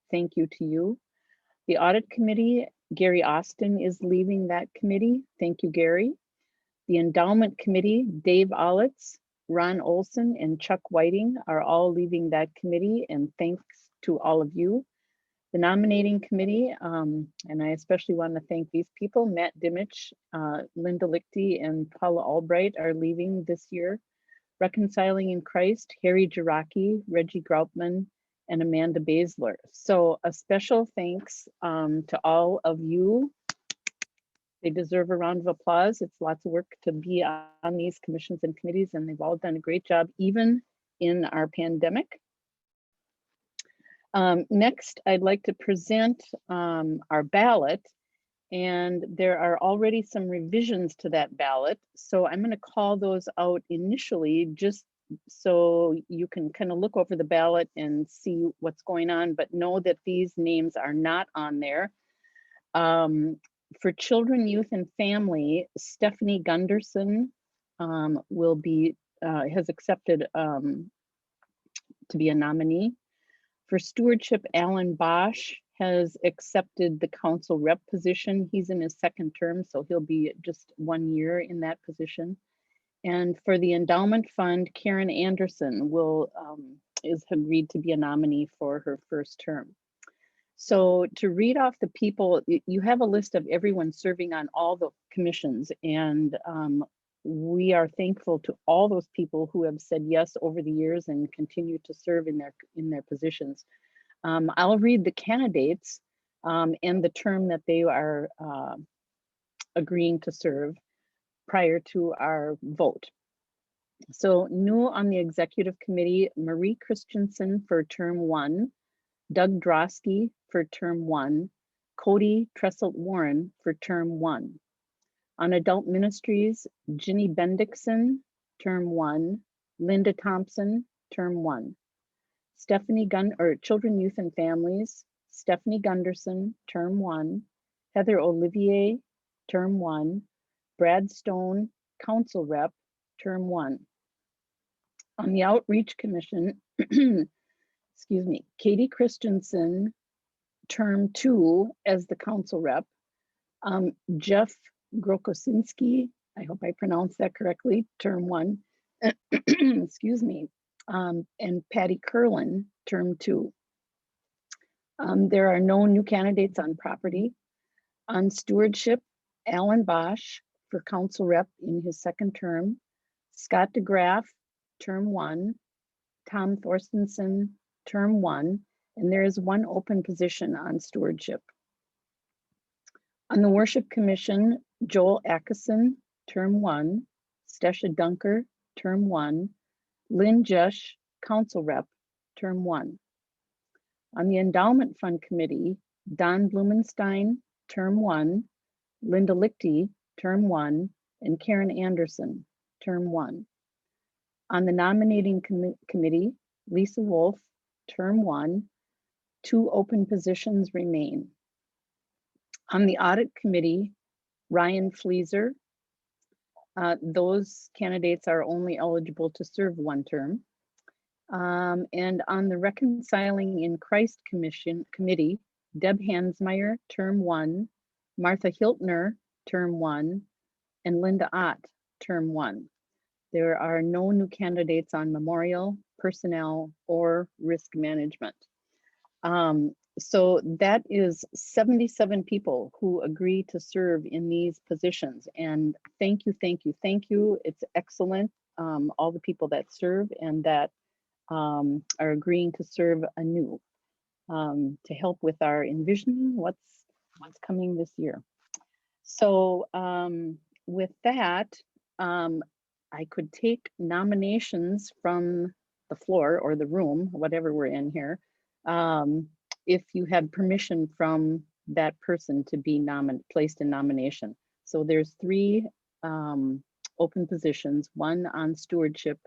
Thank you to you. The audit committee, Gary Austin is leaving that committee. Thank you, Gary. The endowment committee, Dave Olitz, Ron Olson, and Chuck Whiting are all leaving that committee, and thanks to all of you. The nominating committee, and I especially want to thank these people, Matt Dimich, Linda Lichty, and Paula Albright are leaving this year. Reconciling in Christ, Harry Jiraki, Reggie Graupman, and Amanda Basler. So a special thanks to all of you. They deserve a round of applause. It's lots of work to be on these commissions and committees, and they've all done a great job, even in our pandemic. Next, I'd like to present our ballot, and there are already some revisions to that ballot. So I'm going to call those out initially, just so you can kind of look over the ballot and see what's going on, but know that these names are not on there. For children, youth, and family, Stephanie Gunderson will be has accepted to be a nominee. For stewardship, Alan Bosch has accepted the council rep position. He's in his second term, so he'll be just 1 year in that position. And for the endowment fund, Karen Anderson will is agreed to be a nominee for her first term. So to read off the people, you have a list of everyone serving on all the commissions, and we are thankful to all those people who have said yes over the years and continue to serve in their positions. I'll read the candidates and the term that they are agreeing to serve prior to our vote. So new on the executive committee, Marie Christensen for term 1, Doug Drosky for term 1, Cody Tresselt Warren for term 1. On adult ministries, Ginny Bendixson, term 1, Linda Thompson, term 1. Children, Youth and Families, Stephanie Gunderson, term 1, Heather Olivier, term 1, Brad Stone, council rep, term 1. On the Outreach Commission, excuse me, Katie Christensen, term 2 as the council rep, Jeff Grokosinski, I hope I pronounced that correctly, term 1, excuse me, and Patty Curlin, term 2. There are no new candidates on property. On stewardship, Alan Bosch for council rep in his second term, Scott DeGraff, term 1, Tom Thorstensen, term 1, and there is one open position on stewardship. On the worship commission, Joel Atkinson, term 1, Stesha Dunker, term 1, Lynn Jesh, council rep, term 1. On the endowment fund committee, Don Blumenstein, term 1, Linda Lichty, term 1, and Karen Anderson, term 1. On the nominating committee, Lisa Wolf, term 1, 2 open positions remain. On the audit committee, Ryan Fleeser, those candidates are only eligible to serve 1 term. And on the Reconciling in Christ committee, Deb Hansmeyer, term 1, Martha Hiltner, term 1, and Linda Ott, term 1. There are no new candidates on memorial, personnel, or risk management. So that is 77 people who agree to serve in these positions. And thank you, thank you, thank you. It's excellent, all the people that serve and that are agreeing to serve anew to help with our envisioning what's coming this year. So with that, I could take nominations from the floor or the room, whatever we're in here, if you had permission from that person to be placed in nomination. So there's 3 open positions, 1 on stewardship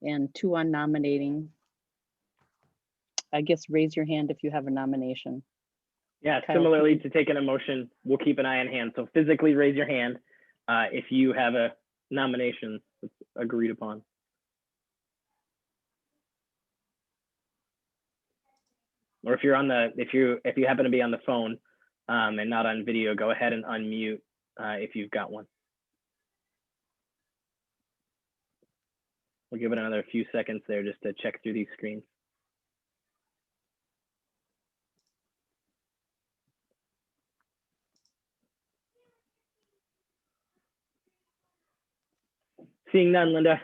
and 2 on nominating. I guess raise your hand if you have a nomination. Yeah, Kyle, similarly to taking a motion, we'll keep an eye on hand. So physically raise your hand if you have a nomination that's agreed upon. Or if you're on the, if you happen to be on the phone and not on video, go ahead and unmute if you've got one. We'll give it another few seconds there just to check through these screens. Seeing none, Linda.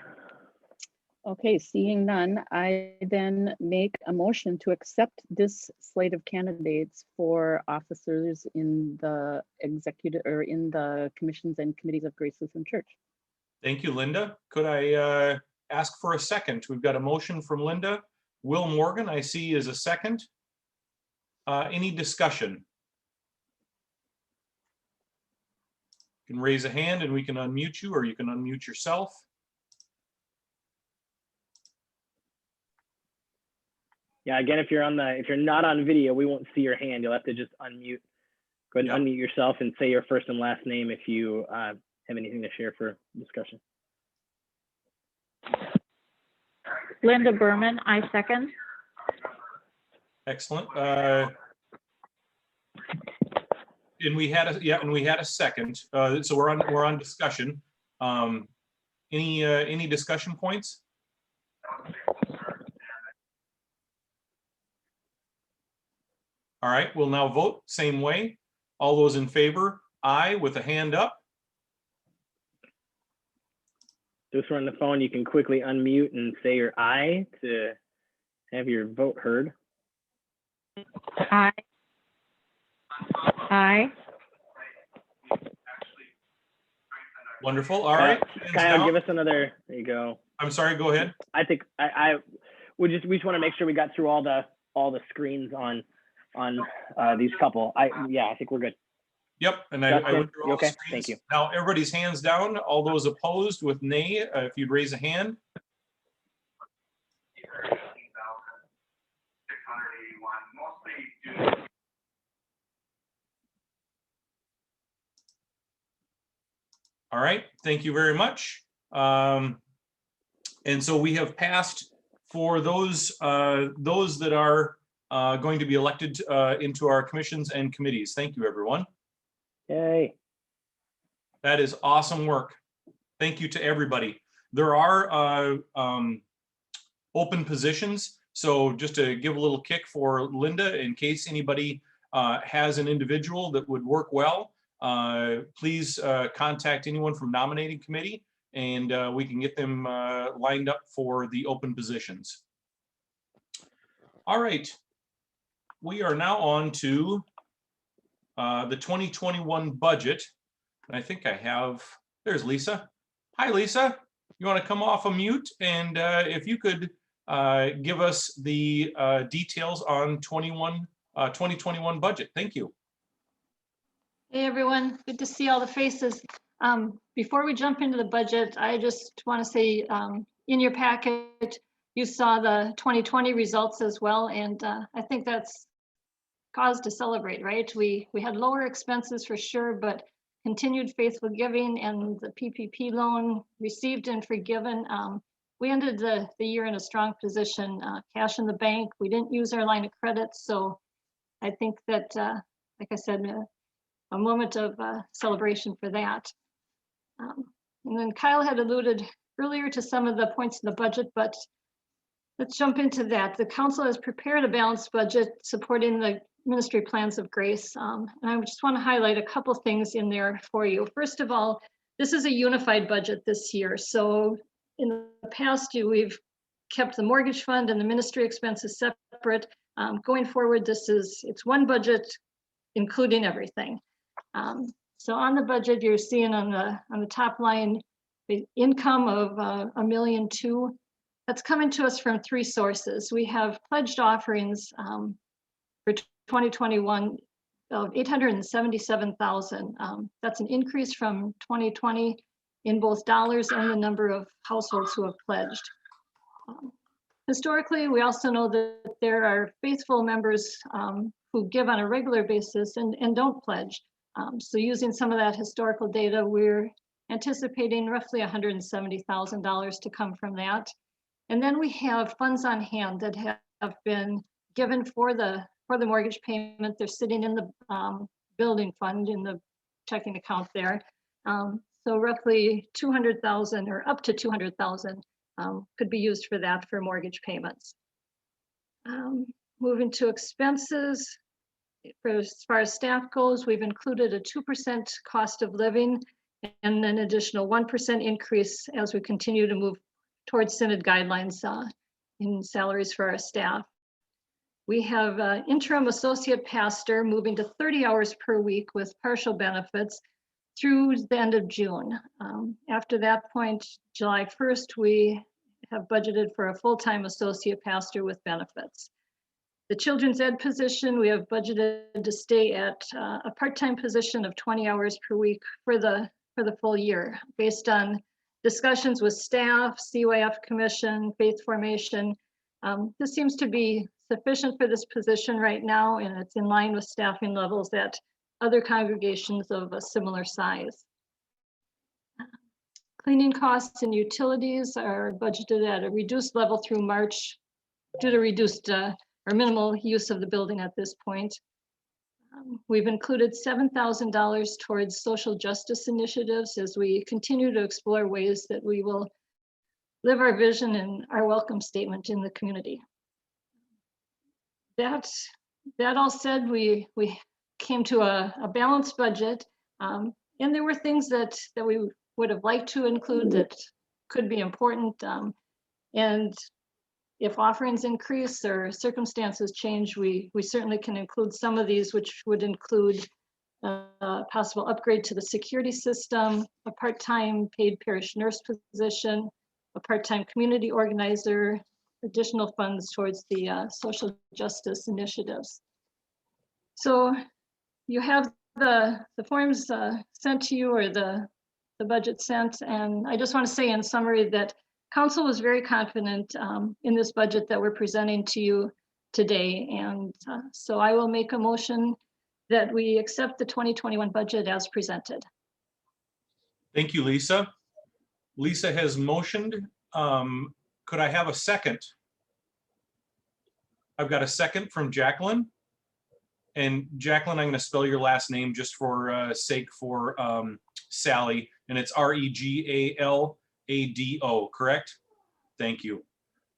Okay, seeing none, I then make a motion to accept this slate of candidates for officers in the executive or in the commissions and committees of Grace Lutheran Church. Thank you, Linda. Could I ask for a second? We've got a motion from Linda. Will Morgan, I see, is a second. Any discussion? You can raise a hand and we can unmute you, or you can unmute yourself. Yeah, again, if you're not on video, we won't see your hand. You'll have to just unmute. Go ahead and unmute yourself and say your first and last name if you have anything to share for discussion. Linda Berman, I second. Excellent. And we had a second. So we're on discussion. Any discussion points? All right, we'll now vote same way. All those in favor, aye with a hand up. Those who are on the phone, you can quickly unmute and say your aye to have your vote heard. Aye. Aye. Wonderful. All right. hands Kyle, down. give us another, there you go. I'm sorry, go ahead. I think we just want to make sure we got through all the screens on these couple. I think we're good. Yep, and I Justin, went through you all the okay? screens. Thank you. Now, everybody's hands down. All those opposed with nay, if you'd raise a hand. All right, thank you very much. And so we have passed for those that are going to be elected into our commissions and committees. Thank you, everyone. Yay. That is awesome work. Thank you to everybody. There are open positions. So just to give a little kick for Linda, in case anybody has an individual that would work well, please contact anyone from nominating committee and we can get them lined up for the open positions. All right. We are now on to the 2021 budget. And I think I have, there's Lisa. Hi, Lisa. You want to come off a mute? And if you could give us the details on 2021 budget. Thank you. Hey, everyone. Good to see all the faces. Before we jump into the budget, I just want to say in your packet, you saw the 2020 results as well. And I think that's cause to celebrate, right? We had lower expenses for sure, but continued faithful giving and the PPP loan received and forgiven. We ended the year in a strong position, cash in the bank. We didn't use our line of credit. So I think that, like I said, a moment of celebration for that. And then Kyle had alluded earlier to some of the points in the budget, but let's jump into that. The council has prepared a balanced budget supporting the ministry plans of grace. And I just want to highlight a couple things in there for you. First of all, this is a unified budget this year. So in the past, we've kept the mortgage fund and the ministry expenses separate. Going forward, it's one budget, including everything. So on the budget, you're seeing on the top line, the income of $1.2 million. That's coming to us from three sources. We have pledged offerings for 2021 of $877,000. That's an increase from 2020 in both dollars and the number of households who have pledged. Historically, we also know that there are faithful members who give on a regular basis and don't pledge. So using some of that historical data, we're anticipating roughly $170,000 to come from that. And then we have funds on hand that have been given for the mortgage payment. They're sitting in the building fund in the checking account there. So roughly 200,000 or up to 200,000 could be used for that for mortgage payments. Moving to expenses, as far as staff goes, we've included a 2% cost of living and an additional 1% increase as we continue to move towards Synod guidelines in salaries for our staff. We have interim associate pastor moving to 30 hours per week with partial benefits through the end of June. After that point, July 1st, we have budgeted for a full-time associate pastor with benefits. The children's ed position, we have budgeted to stay at a part-time position of 20 hours per week for the full year, based on discussions with staff, CYF commission, faith formation. This seems to be sufficient for this position right now, and it's in line with staffing levels at other congregations of a similar size. Cleaning costs and utilities are budgeted at a reduced level through March due to reduced or minimal use of the building at this point. We've included $7,000 towards social justice initiatives as we continue to explore ways that we will live our vision and our welcome statement in the community. That that all said, we came to a balanced budget. And there were things that we would have liked to include that could be important. And if offerings increase or circumstances change, we certainly can include some of these, which would include a possible upgrade to the security system, a part-time paid parish nurse position, a part-time community organizer, additional funds towards the social justice initiatives. So you have the forms sent to you, or the budget sent, and I just want to say in summary that council was very confident in this budget that we're presenting to you today. And so I will make a motion that we accept the 2021 budget as presented. Thank you, Lisa. Lisa has motioned. Could I have a second? I've got a second from Jacqueline. And Jacqueline, I'm going to spell your last name just for sake for Sally, and it's Regalado, correct? Thank you.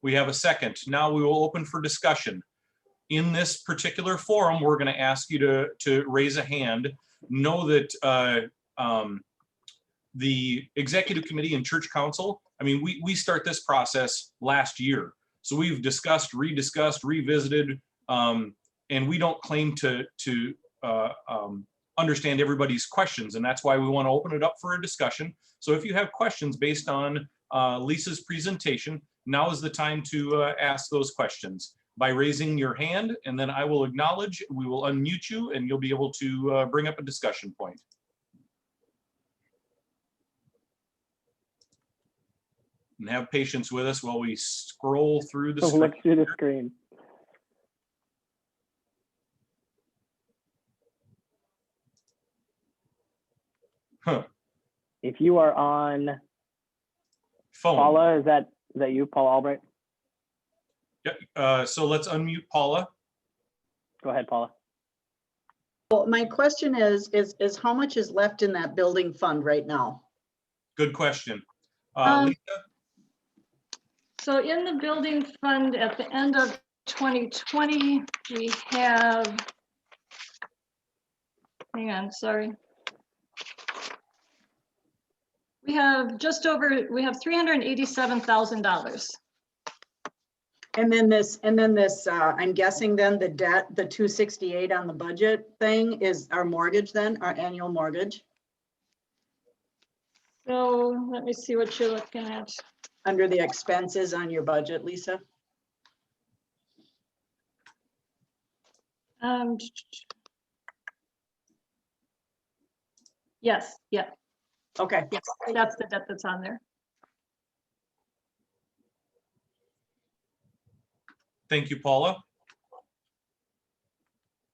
We have a second. Now we will open for discussion. In this particular forum, we're going to ask you to raise a hand. Know that the executive committee and church council, I mean, we start this process last year. So we've discussed, rediscussed, revisited, and we don't claim to understand everybody's questions. And that's why we want to open it up for a discussion. So if you have questions based on Lisa's presentation, now is the time to ask those questions by raising your hand, and then I will acknowledge, we will unmute you, and you'll be able to bring up a discussion point. And have patience with us while we scroll through the screen. Look through the screen. Huh. If you are on Phone. Paula, is that you, Paula Albright? Yeah, so let's unmute Paula. Go ahead, Paula. Well, my question is how much is left in that building fund right now? Good question. Um, Lisa? So in the building fund at the end of 2020, we have, hang on, sorry. We have just over, we have $387,000. And then this, I'm guessing then the debt, the 268 on the budget thing is our mortgage then, our annual mortgage So let me see what you're looking at. under the expenses on your budget, Lisa? Yes, yeah, Okay. yes, that's the debt that's on there. Thank you, Paula.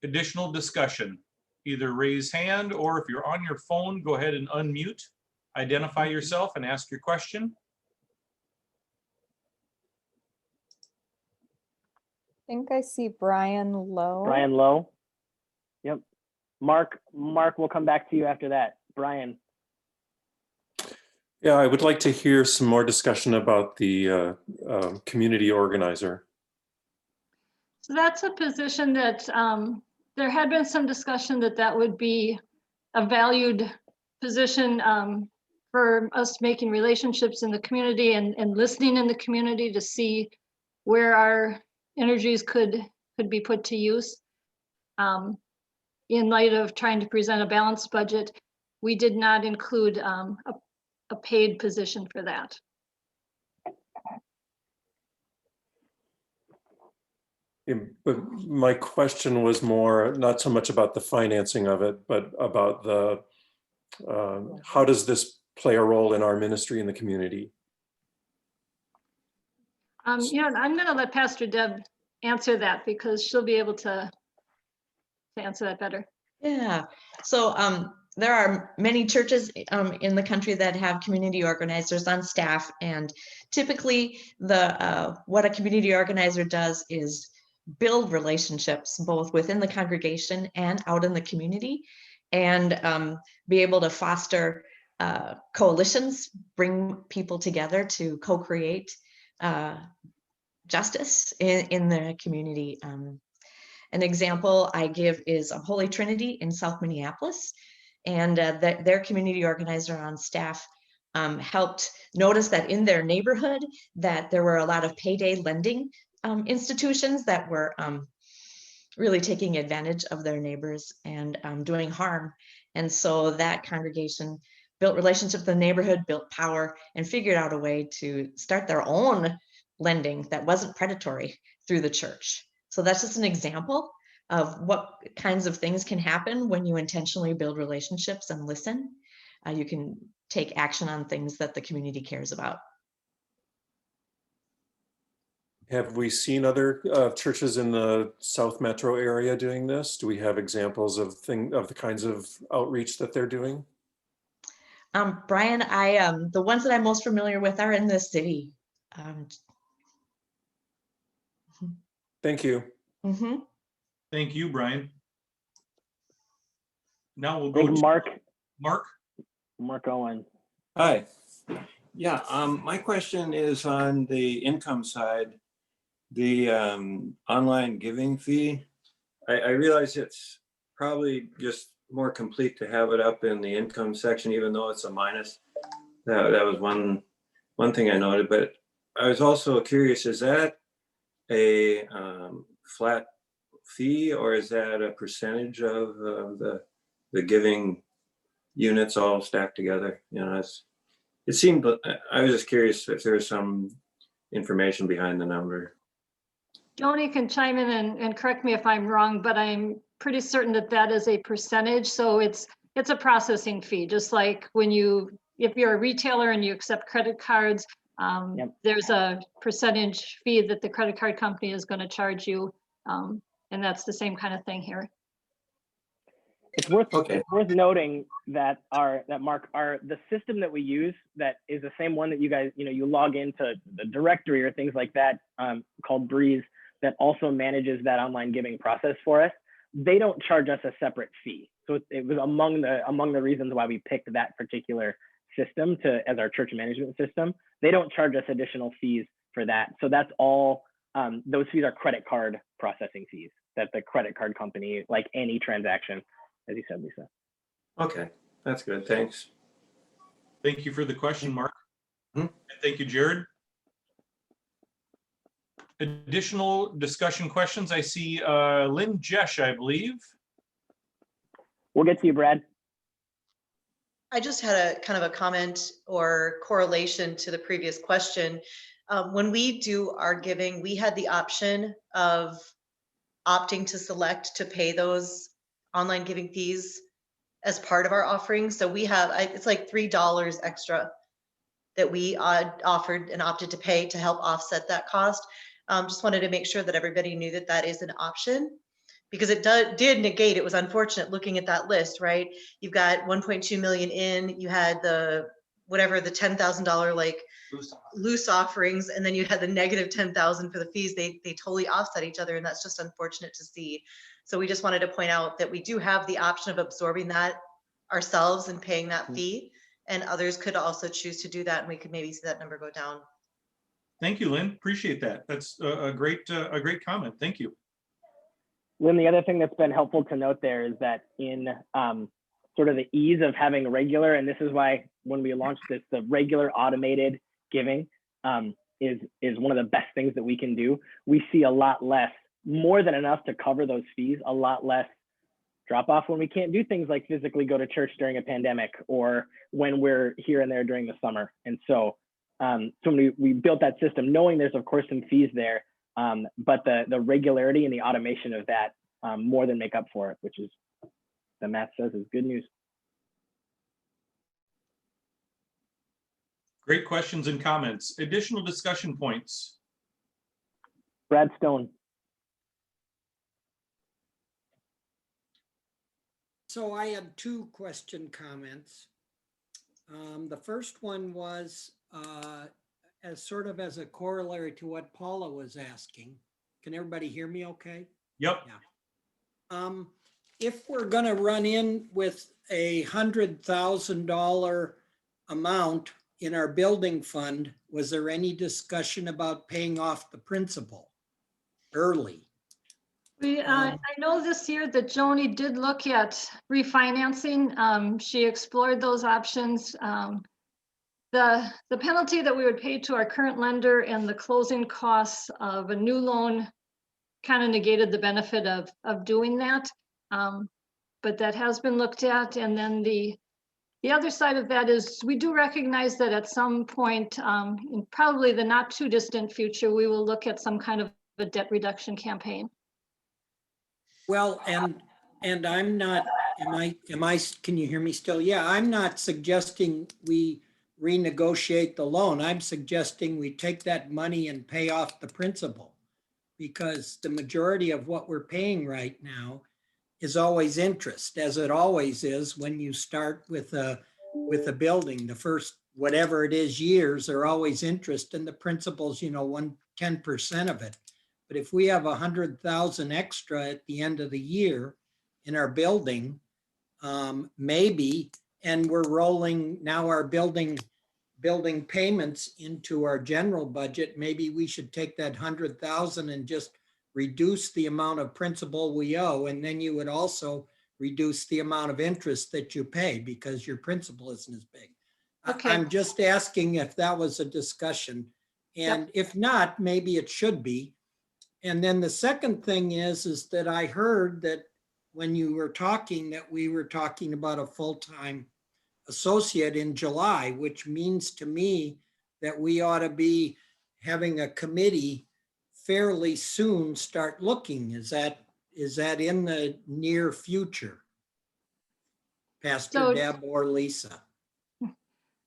Additional discussion, either raise hand, or if you're on your phone, go ahead and unmute, identify yourself and ask your question. I think I see Brian Lowe. Brian Lowe. Yep. Mark, we'll come back to you after that. Brian. Yeah, I would like to hear some more discussion about the community organizer. So that's a position that there had been some discussion that would be a valued position for us making relationships in the community and listening in the community to see where our energies could be put to use. In light of trying to present a balanced budget, we did not include a paid position for that. But my question was more, not so much about the financing of it, but about the, how does this play a role in our ministry in the community? You know, I'm gonna let Pastor Deb answer that because she'll be able to answer that better. Yeah, so there are many churches in the country that have community organizers on staff, and typically what a community organizer does is build relationships both within the congregation and out in the community, and be able to foster coalitions, bring people together to co-create justice in the community. An example I give is Holy Trinity in South Minneapolis, and their community organizer on staff helped notice that in their neighborhood that there were a lot of payday lending institutions that were really taking advantage of their neighbors and doing harm. And so that congregation built relationships in the neighborhood, built power, and figured out a way to start their own lending that wasn't predatory through the church. So that's just an example of what kinds of things can happen when you intentionally build relationships and listen. You can take action on things that the community cares about. Have we seen other churches in the South Metro area doing this? Do we have examples of the kinds of outreach that they're doing? Brian, the ones that I'm most familiar with are in this city. Thank you. Mm-hmm. Thank you, Brian. Now we'll I go think to Mark Owen. Hi. Yeah, my question is on the income side, the online giving fee. I realize it's probably just more complete to have it up in the income section, even though it's a minus. That was one thing I noted, but I was also curious, is that a flat fee, or is that a percentage of the giving units all stacked together? You know, it seemed, I was just curious if there was some information behind the number. Joni can chime in and correct me if I'm wrong, but I'm pretty certain that that is a percentage. So it's a processing fee, just like if you're a retailer and you accept credit cards, there's a percentage fee that the credit card company is going to charge you. And that's the same kind of thing here. It's worth noting that the system that we use that is the same one that you guys, you log into the directory or things like that, called Breeze, that also manages that online giving process for us. They don't charge us a separate fee. So it was among the reasons why we picked that particular system as our church management system. They don't charge us additional fees for that. So that's all, those fees are credit card processing fees that the credit card company, like any transaction, as you said, Lisa. Okay, that's good. Thanks. Thank you for the question, Mark. And thank you, Jared. Additional discussion questions. I see Lynn Jesh, I believe. We'll get to you, Brad. I just had a kind of a comment or correlation to the previous question. When we do our giving, we had the option of opting to select to pay those online giving fees as part of our offering. So we have, it's like $3 extra that we offered and opted to pay to help offset that cost. Just wanted to make sure that everybody knew that that is an option, because it did negate, it was unfortunate looking at that list, right? You've got 1.2 million in, you had the $10,000 like loose offerings, and then you had the negative 10,000 for the fees. They totally offset each other, and that's just unfortunate to see. So we just wanted to point out that we do have the option of absorbing that ourselves and paying that fee, and others could also choose to do that, and we could maybe see that number go down. Thank you, Lynn. Appreciate that. That's a great comment. Thank you. Lynn, the other thing that's been helpful to note there is that in sort of the ease of having regular, and this is why when we launched this, the regular automated giving is one of the best things that we can do. We see a lot less, more than enough to cover those fees, a lot less drop off when we can't do things like physically go to church during a pandemic, or when we're here and there during the summer. And so when we built that system, knowing there's of course some fees there, but the regularity and the automation of that more than make up for it, which is, the math says, is good news. Great questions and comments. Additional discussion points. Brad Stone. So I had two comments. The first one was as sort of as a corollary to what Paula was asking. Can everybody hear me okay? Yep. Yeah. If we're going to run in with a $100,000 amount in our building fund, was there any discussion about paying off the principal early? I know this year that Joni did look at refinancing. She explored those options. The penalty that we would pay to our current lender and the closing costs of a new loan kind of negated the benefit of doing that. But that has been looked at. And then the other side of that is we do recognize that at some point, in probably the not too distant future, we will look at some kind of a debt reduction campaign. Well, and I'm not, can you hear me still? Yeah, I'm not suggesting we renegotiate the loan. I'm suggesting we take that money and pay off the principal. Because the majority of what we're paying right now is always interest, as it always is when you start with a building. The first, whatever it is, years are always interest, and the principal's, 10% of it. But if we have 100,000 extra at the end of the year in our building, maybe, and we're rolling now our building payments into our general budget, maybe we should take that 100,000 and just reduce the amount of principal we owe. And then you would also reduce the amount of interest that you pay because your principal isn't as big. Okay. I'm just asking if that was a discussion. And if not, maybe it should be. And then the second thing is that I heard that when you were talking, that we were talking about a full-time associate in July, which means to me that we ought to be having a committee fairly soon start looking. Is that in the near future? Pastor Deb or Lisa?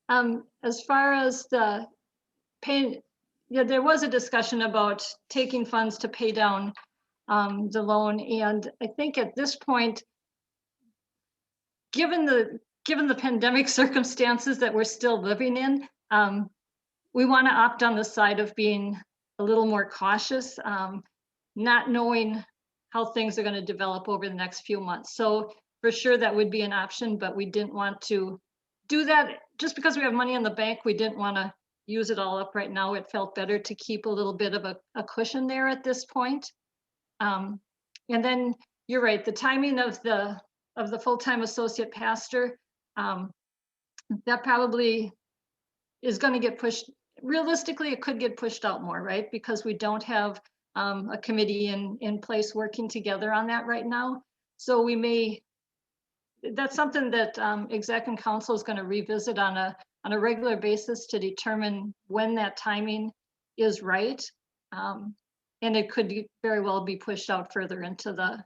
As far as the pay, yeah, there was a discussion about taking funds to pay down the loan. And I think at this point, given the pandemic circumstances that we're still living in, we want to opt on the side of being a little more cautious, not knowing how things are going to develop over the next few months. So for sure that would be an option, but we didn't want to do that just because we have money in the bank. We didn't want to use it all up right now. It felt better to keep a little bit of a cushion there at this point. And then you're right, the timing of the full-time associate pastor, that probably is going to get pushed. Realistically, it could get pushed out more, right? Because we don't have a committee in place working together on that right now. So we may, that's something that exec and council is going to revisit on a regular basis to determine when that timing is right. And it could very well be pushed out further into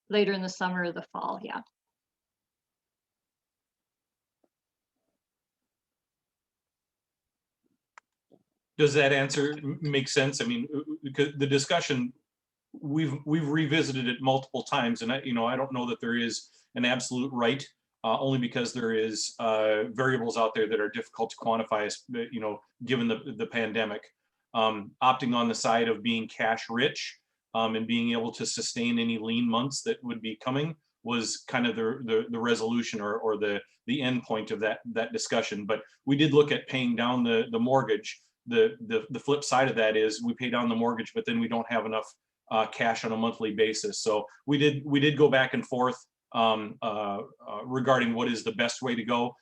later in the summer or the fall, yeah. Does that answer make sense? I mean, because the discussion, we've revisited it multiple times, and I don't know that there is an absolute right, only because there is variables out there that are difficult to quantify, given the pandemic. Opting on the side of being cash rich and being able to sustain any lean months that would be coming was kind of the resolution or the end point of that discussion. But we did look at paying down the mortgage. The flip side of that is we pay down the mortgage, but then we don't have enough cash on a monthly basis. So we did go back and forth regarding what is the best way to go.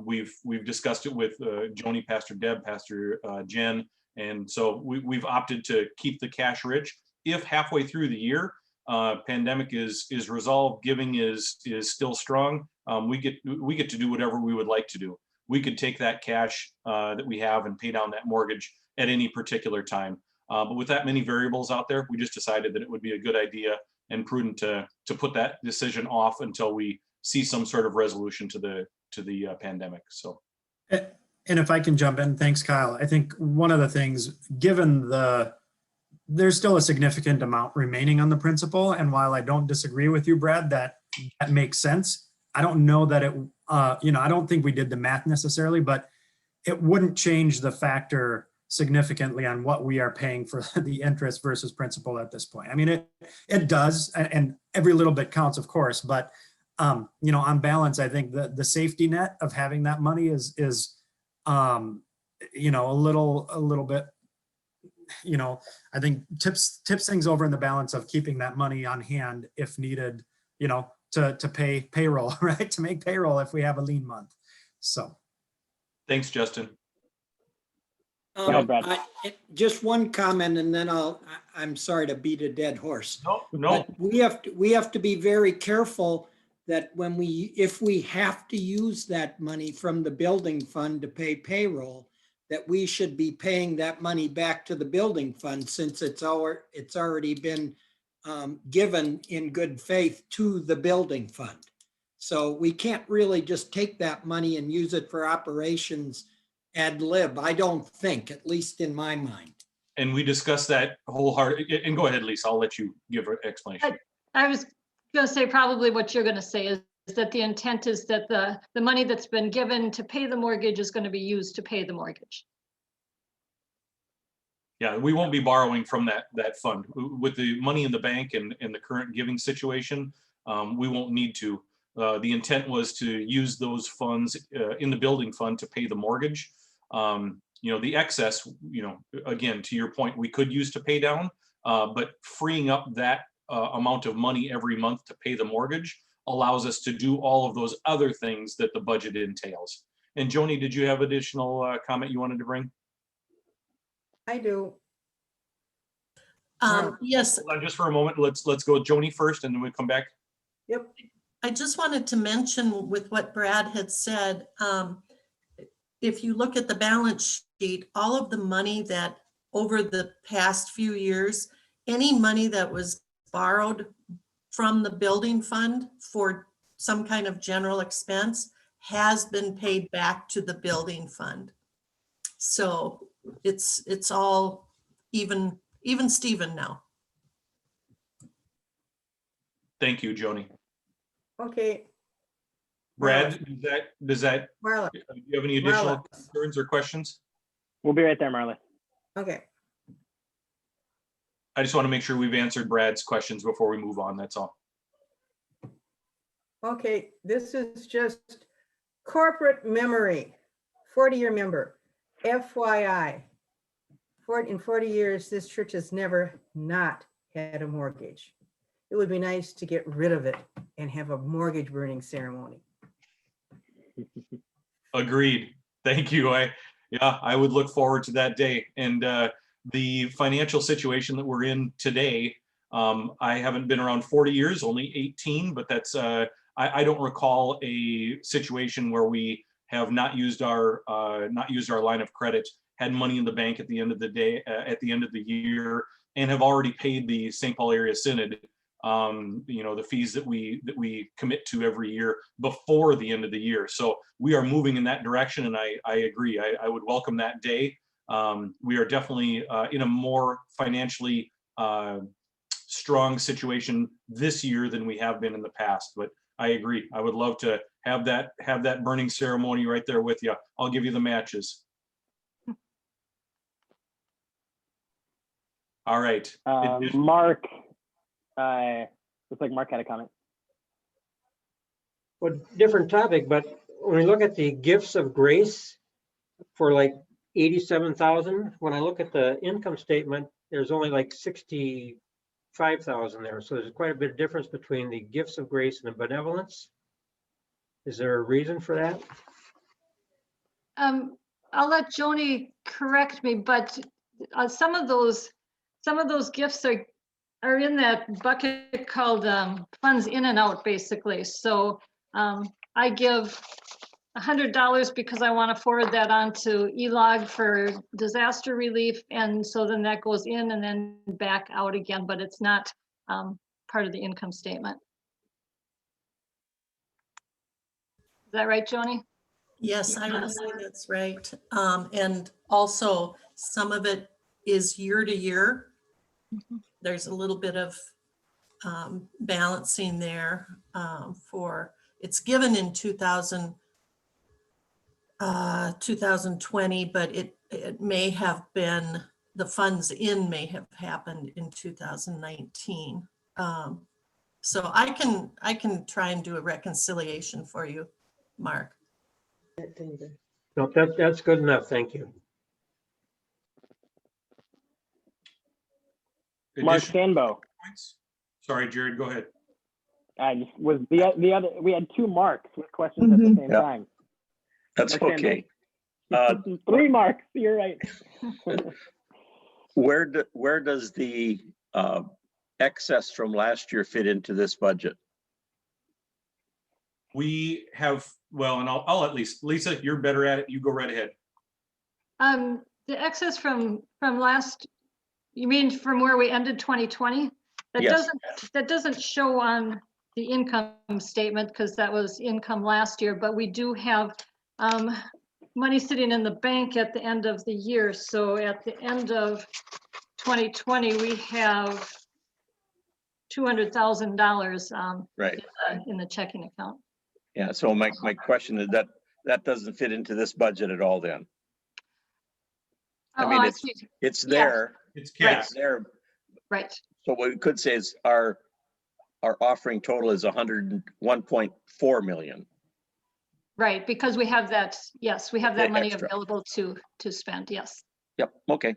We've discussed it with Joni, Pastor Deb, Pastor Jen, and so we've opted to keep the cash rich. If halfway through the year, pandemic is resolved, giving is still strong, we get to do whatever we would like to do. We could take that cash that we have and pay down that mortgage at any particular time. But with that many variables out there, we just decided that it would be a good idea and prudent to put that decision off until we see some sort of resolution to the pandemic. So. And if I can jump in, thanks, Kyle. I think one of the things, given there's still a significant amount remaining on the principal, and while I don't disagree with you, Brad, that makes sense. I don't know that it, I don't think we did the math necessarily, but it wouldn't change the factor significantly on what we are paying for the interest versus principal at this point. I mean, it does, and every little bit counts, of course, but on balance, I think the safety net of having that money is a little bit you know, I think tips things over in the balance of keeping that money on hand if needed, you know, to pay payroll, right? To make payroll if we have a lean month. So. Thanks, Justin. Go ahead, Brad. Just one comment and then I'm sorry to beat a dead horse. No. But we have to be very careful that if we have to use that money from the building fund to pay payroll, that we should be paying that money back to the building fund since it's already been given in good faith to the building fund. So we can't really just take that money and use it for operations ad lib, I don't think, at least in my mind. And we discussed that wholeheartedly. And go ahead, Lisa, I'll let you give an explanation. I was going to say probably what you're going to say is that the intent is that the money that's been given to pay the mortgage is going to be used to pay the mortgage. Yeah, we won't be borrowing from that fund. With the money in the bank and the current giving situation, we won't need to. The intent was to use those funds in the building fund to pay the mortgage. You know, the excess, you know, again, to your point, we could use to pay down, but freeing up that amount of money every month to pay the mortgage allows us to do all of those other things that the budget entails. And Joni, did you have additional comment you wanted to bring? I do. Yes. Hold on just for a moment. Let's go with Joni first and then we come back. Yep. I just wanted to mention with what Brad had said, if you look at the balance sheet, all of the money that over the past few years, any money that was borrowed from the building fund for some kind of general expense has been paid back to the building fund. So it's all even Steven now. Thank you, Joni. Okay. Brad, does that, Marla. do you have any additional Marla. concerns or questions? We'll be right there, Marla. Okay. I just want to make sure we've answered Brad's questions before we move on, that's all. Okay, this is just corporate memory, 40-year member, FYI. In 40 years, this church has never not had a mortgage. It would be nice to get rid of it and have a mortgage burning ceremony. Agreed. Thank you. I would look forward to that day. And the financial situation that we're in today, I haven't been around 40 years, only 18, but that's I don't recall a situation where we have not used our line of credit, had money in the bank at the end of the day, at the end of the year, and have already paid the St. Paul Area Synod, you know, the fees that we commit to every year before the end of the year. So we are moving in that direction, and I agree. I would welcome that day. We are definitely in a more financially strong situation this year than we have been in the past. But I agree. I would love to have that burning ceremony right there with you. I'll give you the matches. All right. Mark, looks like Mark had a comment. Well, different topic, but when we look at the gifts of grace for like 87,000, when I look at the income statement, there's only like 65,000 there. So there's quite a bit of difference between the gifts of grace and the benevolence. Is there a reason for that? I'll let Joni correct me, but some of those gifts are in that bucket called funds in and out, basically. So I give $100 because I want to forward that on to ELOG for disaster relief. And so then that goes in and then back out again, but it's not part of the income statement. Is that right, Joni? Yes, I would say that's right. And also some of it is year to year. There's a little bit of balancing there for, it's given in 2020, but it may have been, the funds in may have happened in 2019. So I can try and do a reconciliation for you, Mark. No, that's good enough. Thank you. Mark Additional Stanbo. points? Sorry, Jared, go ahead. I just was the other, we had two Marks with questions at the same Yeah. time. That's Mark Stanbo. okay. 3 Marks, you're right. Where does the excess from last year fit into this budget? We have, well, and I'll at least, Lisa, you're better at it. You go right ahead. The excess from last, you mean from where we ended 2020? Yes. That doesn't show on the income statement because that was income last year, but we do have money sitting in the bank at the end of the year. So at the end of 2020, we have $200,000 Right. in the checking account. Yeah, so my question is that doesn't fit into this budget at all then? I mean, see. it's there. It's It's cash. there. Right. So what we could say is our offering total is 101.4 million. Right, because we have that, yes, we have that money Extra. available to spend, yes. Yep, okay.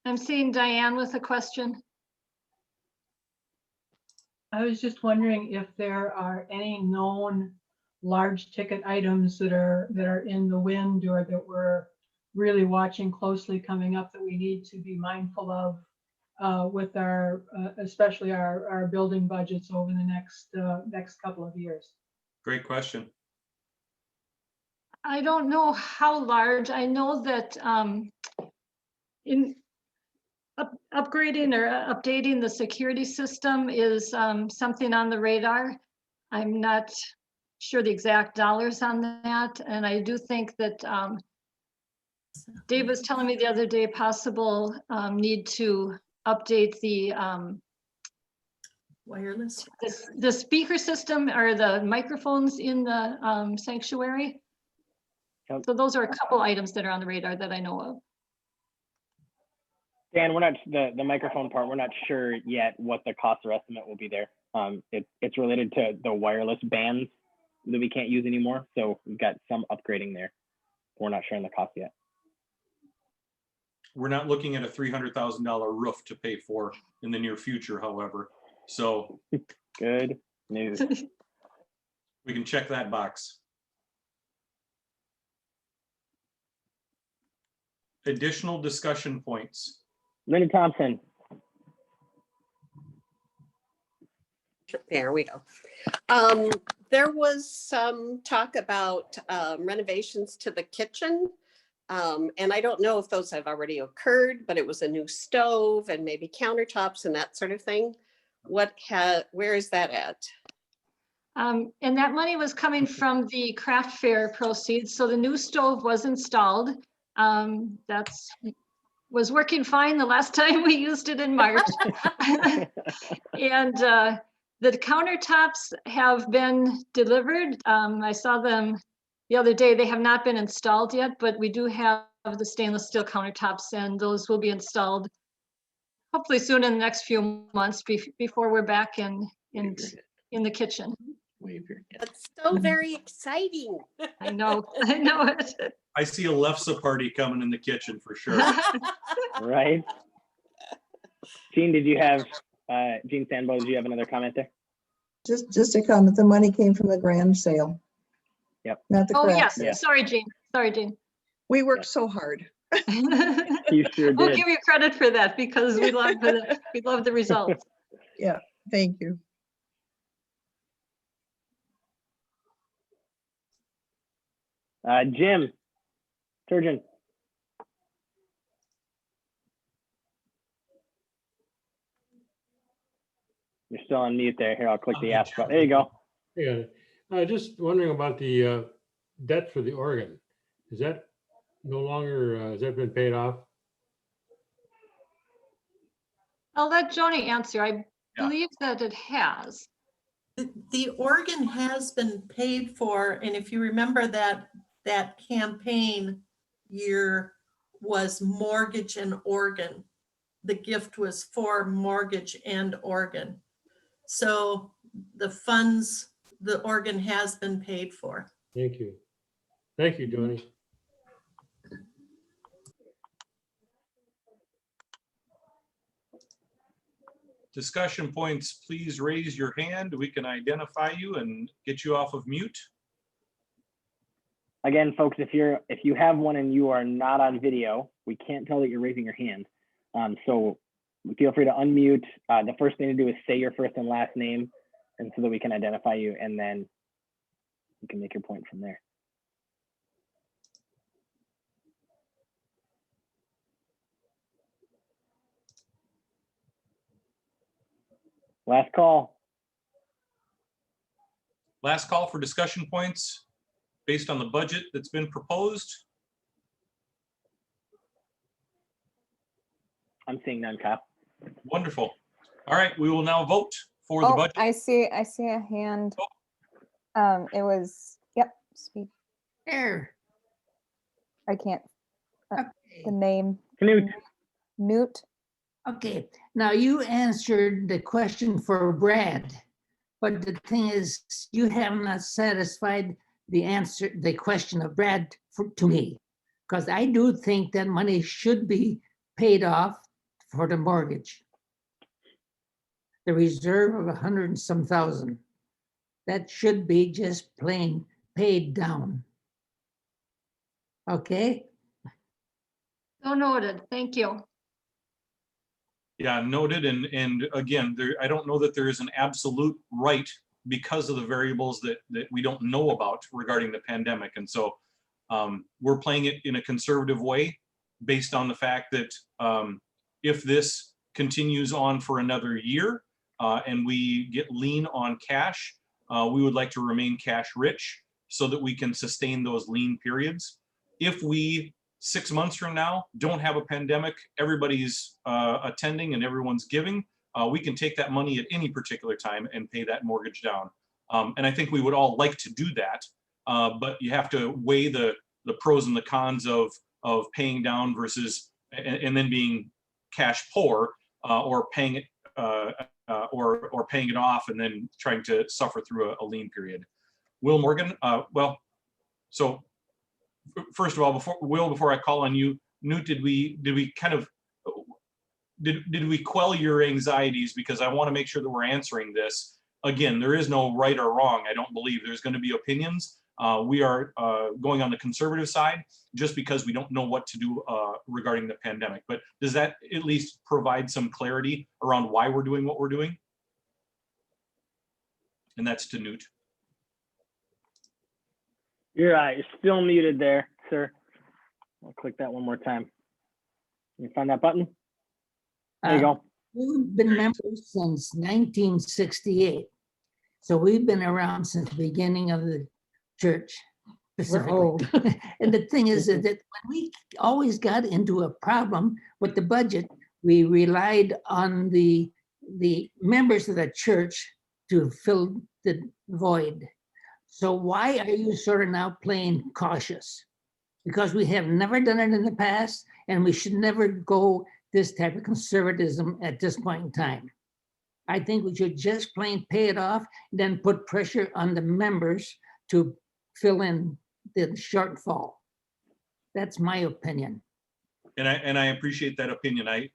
I'm seeing Diane with a question. I was just wondering if there are any known large ticket items that are in the wind or that we're really watching closely coming up that we need to be mindful of with our, especially our building budgets over the next couple of years. Great question. I don't know how large. I know that in upgrading or updating the security system is something on the radar. I'm not sure the exact dollars on that. And I do think that Dave was telling me the other day, possible need to update the wireless, the speaker system or the microphones in the sanctuary. Yep. So those are a couple items that are on the radar that I know of. Dan, we're not, the microphone part, we're not sure yet what the cost or estimate will be there. It's related to the wireless bands that we can't use anymore. So we've got some upgrading there. We're not sure on the cost yet. We're not looking at a $300,000 roof to pay for in the near future, however. So good news. We can check that box. Additional discussion points. Linda Thompson. There we go. There was some talk about renovations to the kitchen. And I don't know if those have already occurred, but it was a new stove and maybe countertops and that sort of thing. Where is that at? And that money was coming from the craft fair proceeds. So the new stove was installed. That's was working fine the last time we used it in March. And the countertops have been delivered. I saw them the other day. They have not been installed yet, but we do have the stainless steel countertops and those will be installed hopefully soon in the next few months before we're back in the kitchen. That's so very exciting. I know it. I see a Lefse party coming in the kitchen for sure. Right. Gene, did you have, Gene Sandbo, did you have another comment there? Just a comment, the money came from the grand sale. Yep. Not the Oh, craft yes. sale. Sorry, Jean. We worked so hard. You sure We'll did. give you credit for that because we love the results. Yeah, thank you. Jim Turgeon. You're still on mute there. Here, I'll click the ask button. There you go. Yeah, just wondering about the debt for the organ. Is that no longer, has that been paid off? I'll let Joni answer. I believe that it has. The organ has been paid for, and if you remember that campaign year was mortgage and organ. The gift was for mortgage and organ. So the funds, the organ has been paid for. Thank you. Thank you, Joni. discussion points, please raise your hand. We can identify you and get you off of mute. Again, folks, if you have one and you are not on video, we can't tell that you're raising your hand. So feel free to unmute. The first thing to do is say your first and last name, and so that we can identify you, and then you can make your point from there. Last call. Last call for discussion points based on the budget that's been proposed. I'm seeing none, Kyle. Wonderful. All right, we will now vote for the budget. I see a hand. It was, yep, speak. There. I can't, the name. Knut. Newt. Okay, now you answered the question for Brad, but the thing is, you have not satisfied the question of Brad to me, because I do think that money should be paid off for the mortgage. The reserve of 100 and some thousand, that should be just plain paid down. Okay? So noted. Thank you. Yeah, noted. And again, I don't know that there is an absolute right because of the variables that we don't know about regarding the pandemic. And so we're playing it in a conservative way based on the fact that if this continues on for another year and we get lean on cash, we would like to remain cash rich so that we can sustain those lean periods. If we 6 months from now don't have a pandemic, everybody's attending and everyone's giving, we can take that money at any particular time and pay that mortgage down. And I think we would all like to do that, but you have to weigh the pros and the cons of paying down versus and then being cash poor, or paying it or paying it off and then trying to suffer through a lean period. Will Morgan, well, so first of all, before I call on you, Newt, did we quell your anxieties? Because I want to make sure that we're answering this. Again, there is no right or wrong. I don't believe there's going to be opinions. We are going on the conservative side just because we don't know what to do regarding the pandemic. But does that at least provide some clarity around why we're doing what we're doing? And that's to Newt. You're still muted there, sir. I'll click that one more time. You find that button? There you go. We've been members since 1968. So we've been around since the beginning of the church. We're old. And the thing is that when we always got into a problem with the budget, we relied on the members of the church to fill the void. So why are you sort of now playing cautious? Because we have never done it in the past, and we should never go this type of conservatism at this point in time. I think we should just plain pay it off, then put pressure on the members to fill in the shortfall. That's my opinion. And I appreciate that opinion.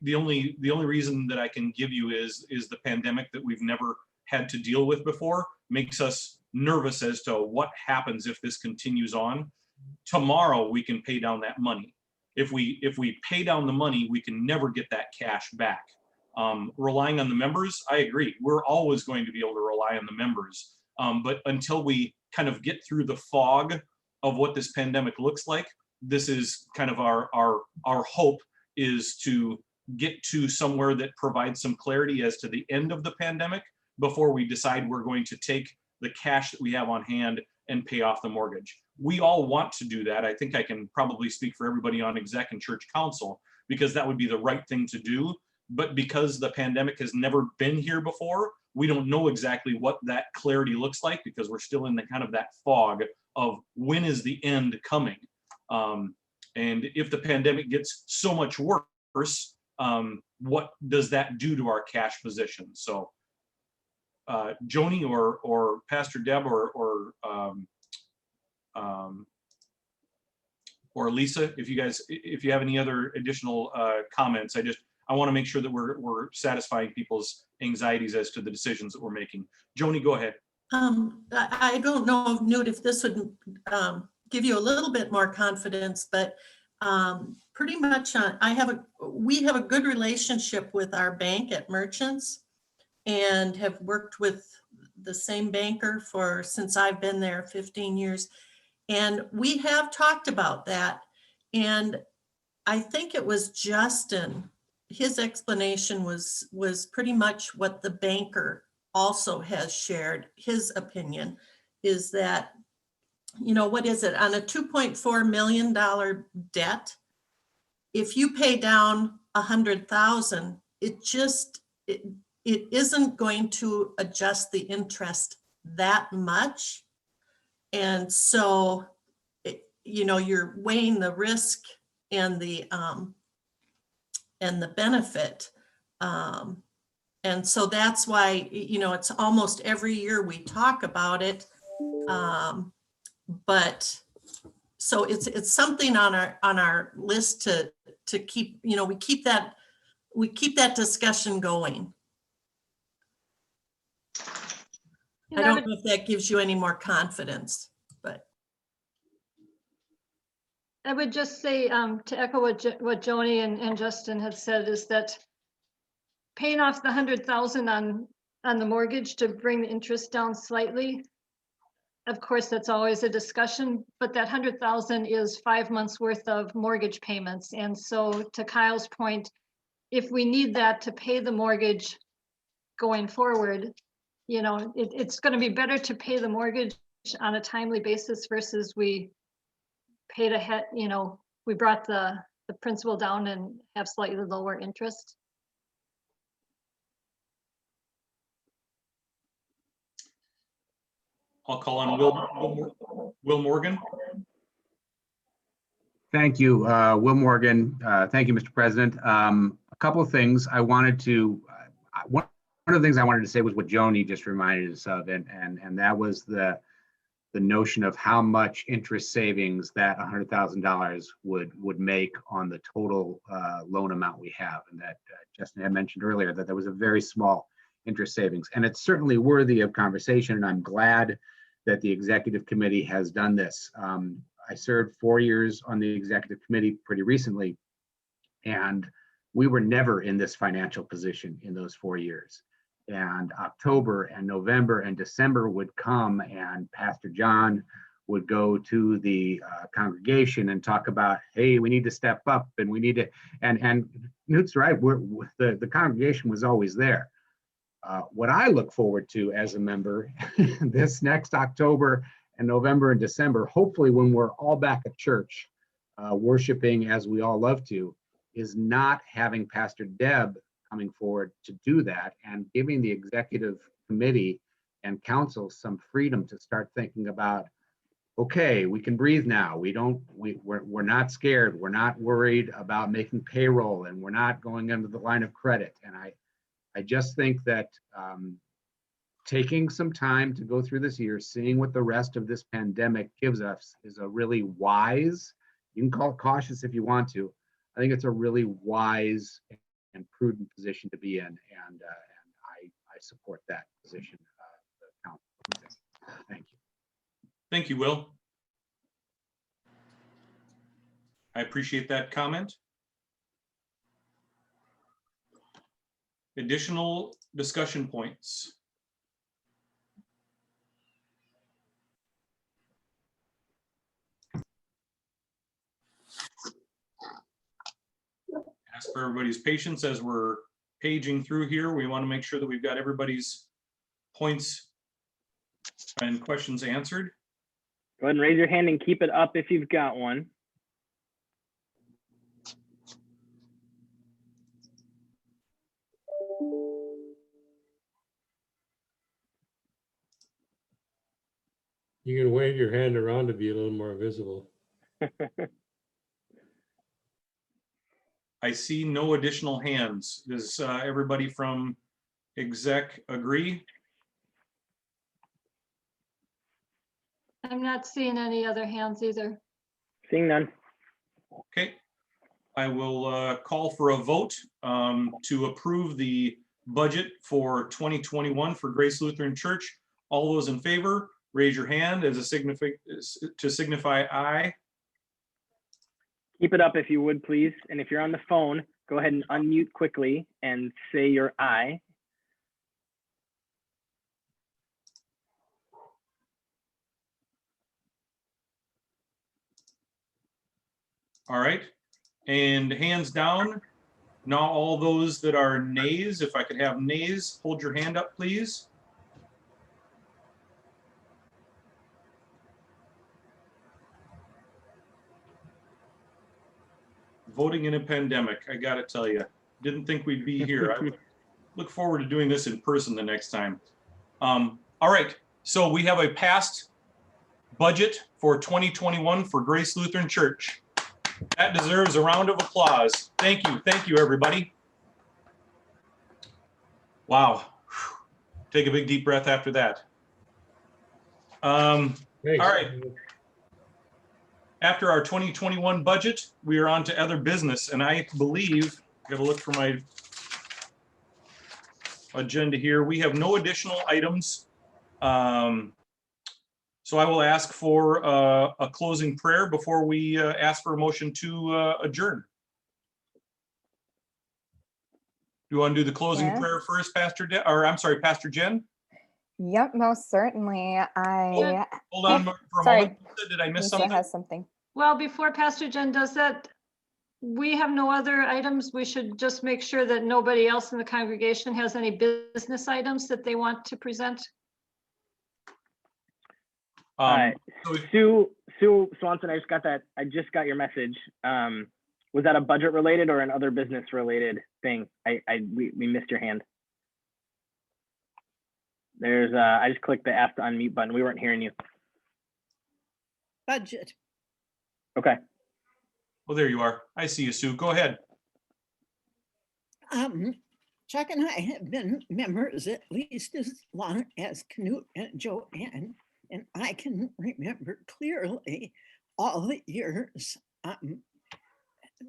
The only reason that I can give you is the pandemic that we've never had to deal with before makes us nervous as to what happens if this continues on. Tomorrow we can pay down that money. If we pay down the money, we can never get that cash back. Relying on the members, I agree. We're always going to be able to rely on the members. But until we kind of get through the fog of what this pandemic looks like, this is kind of our hope, is to get to somewhere that provides some clarity as to the end of the pandemic before we decide we're going to take the cash that we have on hand and pay off the mortgage. We all want to do that. I think I can probably speak for everybody on exec and church council, because that would be the right thing to do. But because the pandemic has never been here before, we don't know exactly what that clarity looks like, because we're still in the kind of that fog of when is the end coming. And if the pandemic gets so much worse, what does that do to our cash position? So Joni or Pastor Deb or Lisa, if you have any other additional comments, I want to make sure that we're satisfying people's anxieties as to the decisions that we're making. Joni, go ahead. I don't know, Newt, if this would give you a little bit more confidence, but pretty much we have a good relationship with our bank at Merchants and have worked with the same banker since I've been there 15 years. And we have talked about that. And I think it was Justin, his explanation was pretty much what the banker also has shared. His opinion is that, what is it, on a $2.4 million debt, if you pay down 100,000, it isn't going to adjust the interest that much. And so, you're weighing the risk and the benefit. And so that's why, it's almost every year we talk about it. But so it's something on our list to keep, we keep that discussion going. I don't know if that gives you any more confidence, but. I would just say, to echo what Joni and Justin had said, is that paying off the 100,000 on the mortgage to bring the interest down slightly. Of course, that's always a discussion, but that 100,000 is 5 months worth of mortgage payments. And so to Kyle's point, if we need that to pay the mortgage going forward, it's going to be better to pay the mortgage on a timely basis versus we paid ahead, we brought the principal down and have slightly lower interest. I'll call on Will Morgan. Thank you, Will Morgan. Thank you, Mr. President. A couple of things I wanted to, one of the things I wanted to say was what Joni just reminded us of, and that was the notion of how much interest savings that $100,000 would make on the total loan amount we have, and that Justin had mentioned earlier that there was a very small interest savings, and it's certainly worthy of conversation, and I'm glad that the executive committee has done this. I served 4 years on the executive committee pretty recently, and we were never in this financial position in those 4 years. And October and November and December would come, and Pastor John would go to the congregation and talk about, hey, we need to step up, and we need to, and Newt's right, the congregation was always there. What I look forward to as a member this next October and November and December, hopefully when we're all back at church, worshiping as we all love to, is not having Pastor Deb coming forward to do that and giving the executive committee and council some freedom to start thinking about, okay, we can breathe now. We're not scared. We're not worried about making payroll, and we're not going under the line of credit. And I just think that taking some time to go through this year, seeing what the rest of this pandemic gives us is a really wise, you can call it cautious if you want to. I think it's a really wise and prudent position to be in. And I support that position. Thank you. Thank you, Will. I appreciate that comment. Additional discussion points. Ask for everybody's patience as we're paging through here. We want to make sure that we've got everybody's points and questions answered. Go ahead and raise your hand and keep it up if you've got one. You can wave your hand around to be a little more visible. I see no additional hands. Does everybody from exec agree? I'm not seeing any other hands either. Seeing none. Okay. I will call for a vote to approve the budget for 2021 for Grace Lutheran Church. All those in favor, raise your hand as a signify aye. Keep it up if you would, please. And if you're on the phone, go ahead and unmute quickly and say your aye. All right, and hands down. Now all those that are nays, if I could have nays, hold your hand up, please. Voting in a pandemic, I gotta tell you, didn't think we'd be here. I look forward to doing this in person the next time. All right, so we have a passed budget for 2021 for Grace Lutheran Church. That deserves a round of applause. Thank you, everybody. Wow. Take a big deep breath after that. All right. After our 2021 budget, we are on to other business, and I believe, I gotta look for my agenda here. We have no additional items. So I will ask for a closing prayer before we ask for a motion to adjourn. Do you want to do the closing Yeah. prayer first, Pastor Jen? Yep, most certainly. Hold on for a sorry. moment. Did I miss Lisa something? has something. Well, before Pastor Jen does that, we have no other items. We should just make sure that nobody else in the congregation has any business items that they want to present. Sue Swanson, I just got your message. Was that a budget related or an other business related thing? We missed your hand. I just clicked the ask to unmute button. We weren't hearing you. Budget. Okay. Well, there you are. I see you, Sue. Go ahead. Chuck and I have been members at least as long as Knut and Joanne, and I can remember clearly all the years.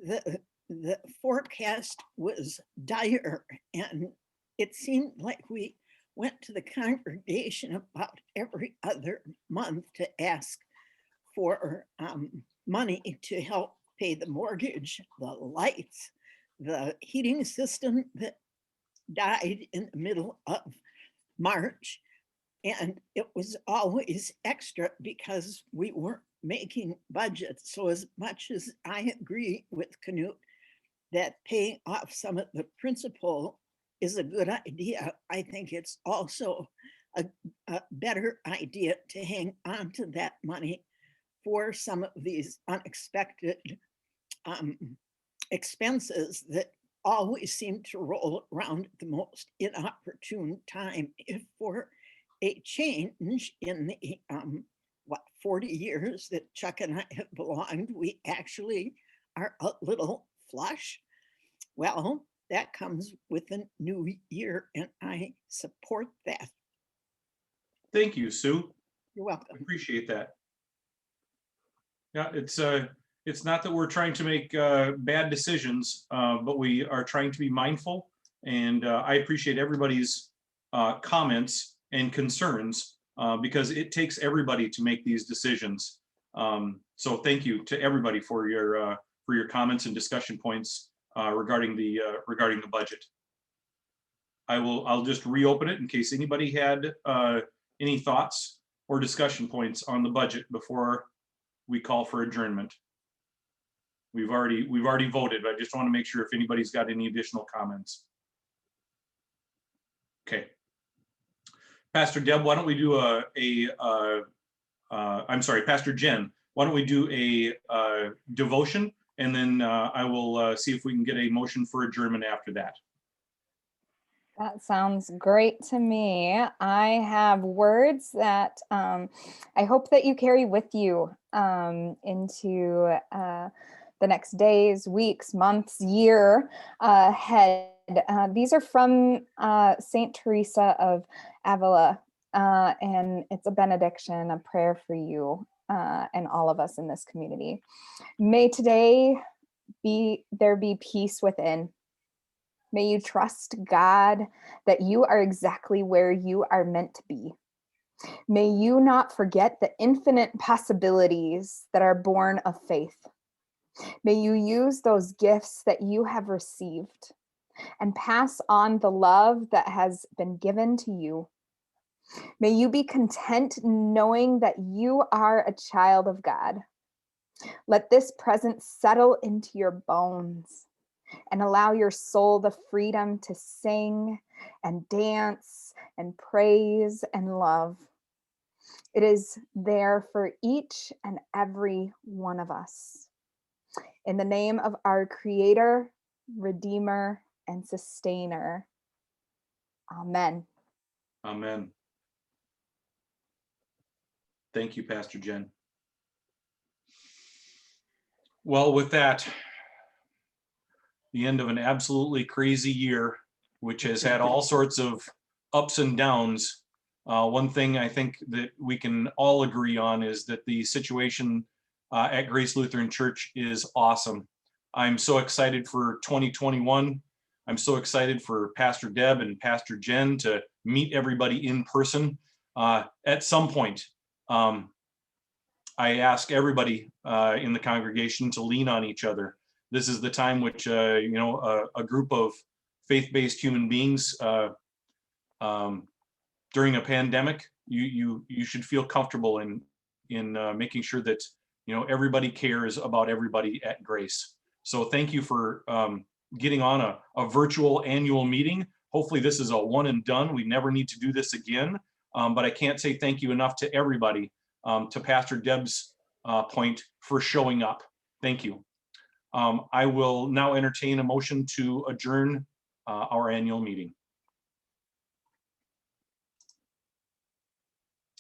The forecast was dire, and it seemed like we went to the congregation about every other month to ask for money to help pay the mortgage, the lights, the heating system that died in the middle of March. And it was always extra because we weren't making budgets. So as much as I agree with Knut that paying off some of the principal is a good idea, I think it's also a better idea to hang on to that money for some of these unexpected expenses that always seem to roll around at the most inopportune time. If for a change in the 40 years that Chuck and I have belonged, we actually are a little flush. Well, that comes with a new year, and I support that. Thank you, Sue. You're welcome. I appreciate that. Yeah, it's not that we're trying to make bad decisions, but we are trying to be mindful. And I appreciate everybody's comments and concerns because it takes everybody to make these decisions. So thank you to everybody for your comments and discussion points regarding the budget. I'll just reopen it in case anybody had any thoughts or discussion points on the budget before we call for adjournment. We've already voted, but I just want to make sure if anybody's got any additional comments. Okay. Pastor Deb, why don't we do I'm sorry, Pastor Jen, why don't we do a devotion, and then I will see if we can get a motion for adjournment after that. That sounds great to me. I have words that I hope that you carry with you into the next days, weeks, months, year ahead. These are from Saint Teresa of Avila, and it's a benediction, a prayer for you and all of us in this community. May today there be peace within. May you trust God that you are exactly where you are meant to be. May you not forget the infinite possibilities that are born of faith. May you use those gifts that you have received and pass on the love that has been given to you. May you be content knowing that you are a child of God. Let this presence settle into your bones and allow your soul the freedom to sing and dance and praise and love. It is there for each and every one of us. In the name of our Creator, Redeemer, and Sustainer. Amen. Amen. Thank you, Pastor Jen. Well, with that, the end of an absolutely crazy year, which has had all sorts of ups and downs. One thing I think that we can all agree on is that the situation at Grace Lutheran Church is awesome. I'm so excited for 2021. I'm so excited for Pastor Deb and Pastor Jen to meet everybody in person at some point. I ask everybody in the congregation to lean on each other. This is the time which a group of faith-based human beings during a pandemic, you should feel comfortable in making sure that everybody cares about everybody at Grace. So thank you for getting on a virtual annual meeting. Hopefully this is a one and done. We never need to do this again. But I can't say thank you enough to everybody, to Pastor Deb's point, for showing up. Thank you. I will now entertain a motion to adjourn our annual meeting.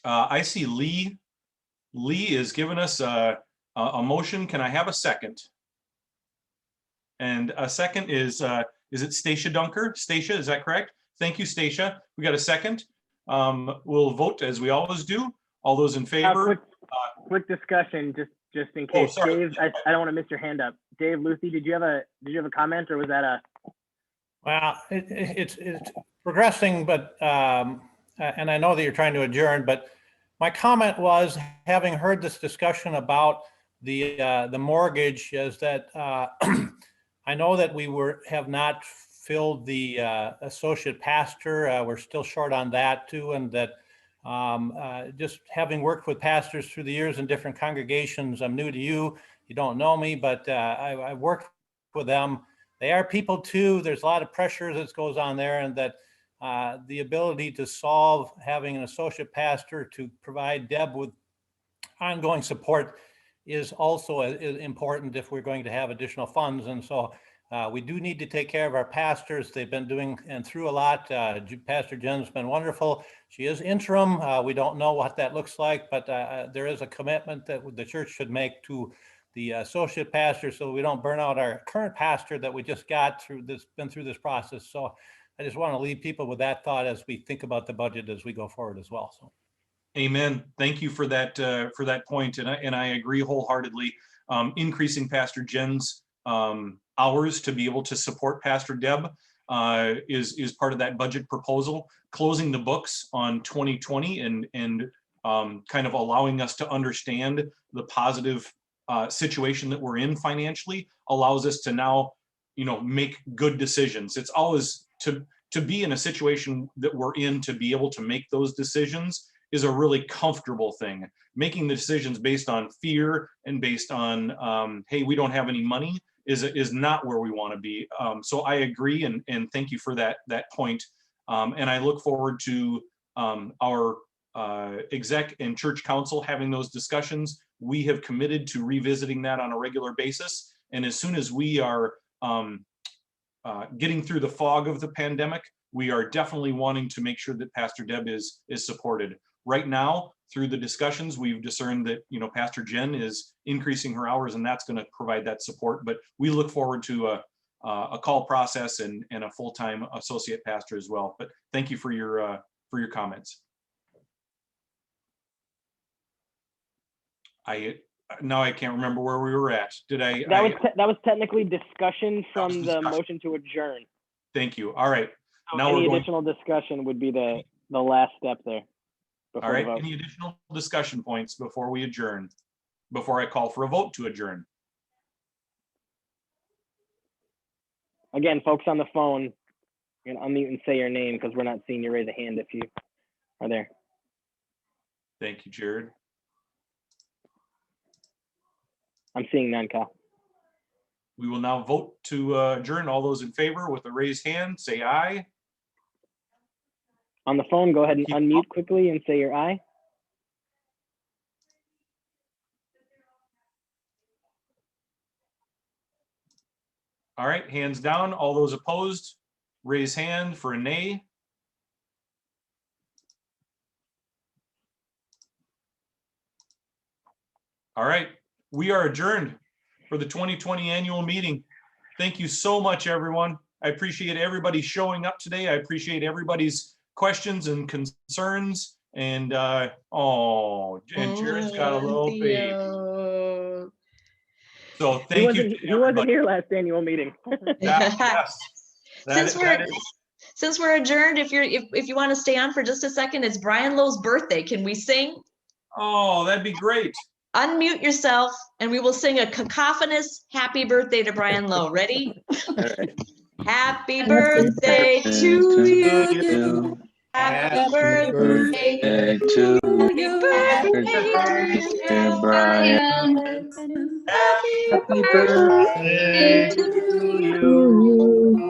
I see Lee. Lee is giving us a motion. Can I have a second? And a second is it Stacia Dunker? Stacia, is that correct? Thank you, Stacia. We got a second. We'll vote as we always do. All those in favor? Quick discussion, just in case. Oh, sorry. Dave, I don't want to miss your hand up. Dave, Lucy, did you have a comment, or was that a? Well, it's progressing, but and I know that you're trying to adjourn, but my comment was, having heard this discussion about the mortgage, is that I know that we have not filled the associate pastor. We're still short on that too, and that just having worked with pastors through the years in different congregations, I'm new to you. You don't know me, but I worked with them. They are people too. There's a lot of pressure that goes on there, and that the ability to solve having an associate pastor to provide Deb with ongoing support is also important if we're going to have additional funds. And so we do need to take care of our pastors. They've been doing and through a lot. Pastor Jen's been wonderful. She is interim. We don't know what that looks like, but there is a commitment that the church should make to the associate pastor, so we don't burn out our current pastor that we just got been through this process. So I just want to leave people with that thought as we think about the budget as we go forward as well. So, amen. Thank you for that point, and I agree wholeheartedly. Increasing Pastor Jen's hours to be able to support Pastor Deb is part of that budget proposal. Closing the books on 2020 and kind of allowing us to understand the positive situation that we're in financially allows us to now, make good decisions. It's always to be in a situation that we're in, to be able to make those decisions is a really comfortable thing. Making the decisions based on fear and based on, hey, we don't have any money is not where we want to be. So I agree, and thank you for that point. And I look forward to our exec and church council having those discussions. We have committed to revisiting that on a regular basis. And as soon as we are getting through the fog of the pandemic, we are definitely wanting to make sure that Pastor Deb is supported. Right now, through the discussions, we've discerned that Pastor Jen is increasing her hours, and that's going to provide that support. But we look forward to a call process and a full-time associate pastor as well. But thank you for your comments. Now I can't remember where we were at. Did I? That was technically discussion from the discussion. motion to adjourn. Thank you. All right. So Now any we're going. additional discussion would be the last step there. All before the right. vote. Any additional discussion points before we adjourn? Before I call for a vote to adjourn? Again, folks on the phone, you can unmute and say your name because we're not seeing you raise a hand if you are there. Thank you, Jared. I'm seeing none, Kyle. We will now vote to adjourn. All those in favor with a raised hand, say aye. On the phone, go ahead and unmute quickly and say your aye. All right, hands down. All those opposed, raise hand for a nay. All right, we are adjourned for the 2020 annual meeting. Thank you so much, everyone. I appreciate everybody showing up today. I appreciate everybody's questions and concerns. And and Jared's got a little baby. So thank you. He wasn't here last annual meeting. Since we're adjourned, if you want to stay on for just a second, it's Brian Lowe's birthday. Can we sing? Oh, that'd be great. Unmute yourself and we will sing a cacophonous happy birthday to Brian Lowe. Ready? Happy birthday to you. Happy birthday to you. Brian. Happy birthday to you.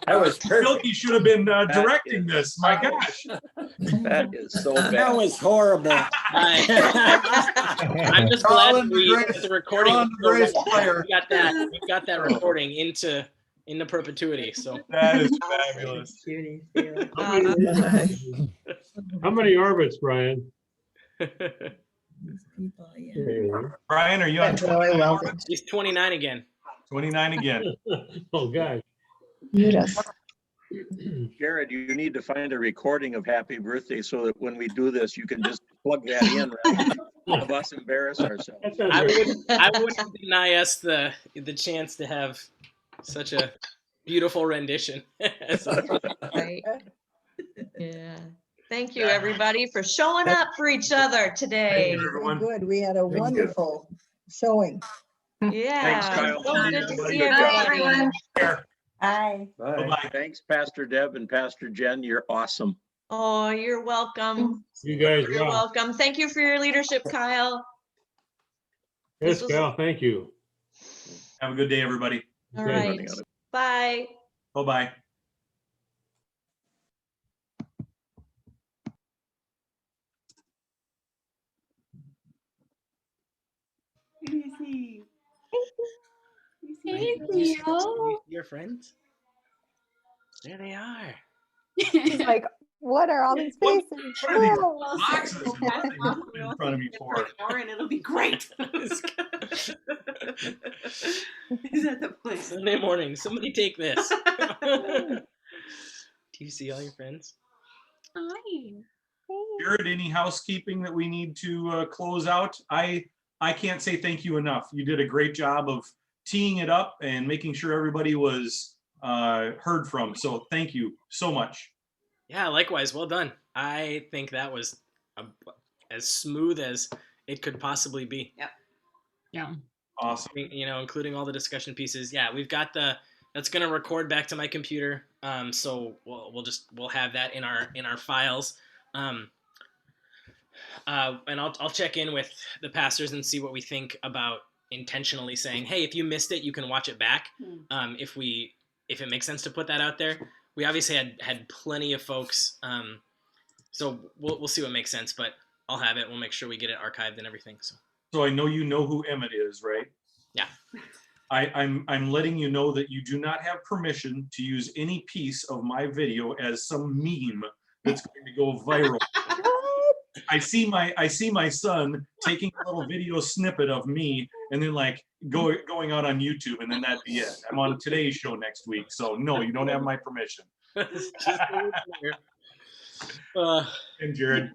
That was Silky should have been directing this. My gosh. That is so bad. That was horrible. I'm just glad we got the recording. We got that recording into perpetuity. So that is fabulous. How many orbits, Brian? Brian, are you on 29 orbits? He's 29 again. 29 again. Oh, gosh. Jared, you need to find a recording of Happy Birthday so that when we do this, you can just plug that in rather than of us embarrass ourselves. I wouldn't deny us the chance to have such a beautiful rendition. Right. Yeah. Thank you, everybody, for showing up for each other today. Good. We had a wonderful showing. Yeah. Thanks, Kyle. So good to see everybody. Hi. Bye. Thanks, Pastor Deb and Pastor Jen. You're awesome. Oh, you're welcome. You guys You're rock. welcome. Thank you for your leadership, Kyle. Yes, Cal, thank you. Have a good day, everybody. All right. Bye. Bye-bye. Hey, Theo. Your friends? There they are. He's like, what are all these faces? What are these boxes in front of me for? And it'll be great. Is that the place? Sunday morning. Somebody take this. Do you see all your friends? Hi. Jared, any housekeeping that we need to close out? I can't say thank you enough. You did a great job of teeing it up and making sure everybody was heard from. So thank you so much. Yeah, likewise. Well done. I think that was as smooth as it could possibly be. Yep. Yeah. Awesome. You know, including all the discussion pieces. Yeah, we've got that's going to record back to my computer. So we'll have that in our files. And I'll check in with the pastors and see what we think about intentionally saying, hey, if you missed it, you can watch it back. If it makes sense to put that out there. We obviously had plenty of folks. So we'll see what makes sense, but I'll have it. We'll make sure we get it archived and everything. So I know you know who Emmett is, right? Yeah. I'm letting you know that you do not have permission to use any piece of my video as some meme that's going to go viral. I see my son taking a little video snippet of me and then like going out on YouTube, and then that'd be it. I'm on Today's Show next week, so no, you don't have my permission. And Jared.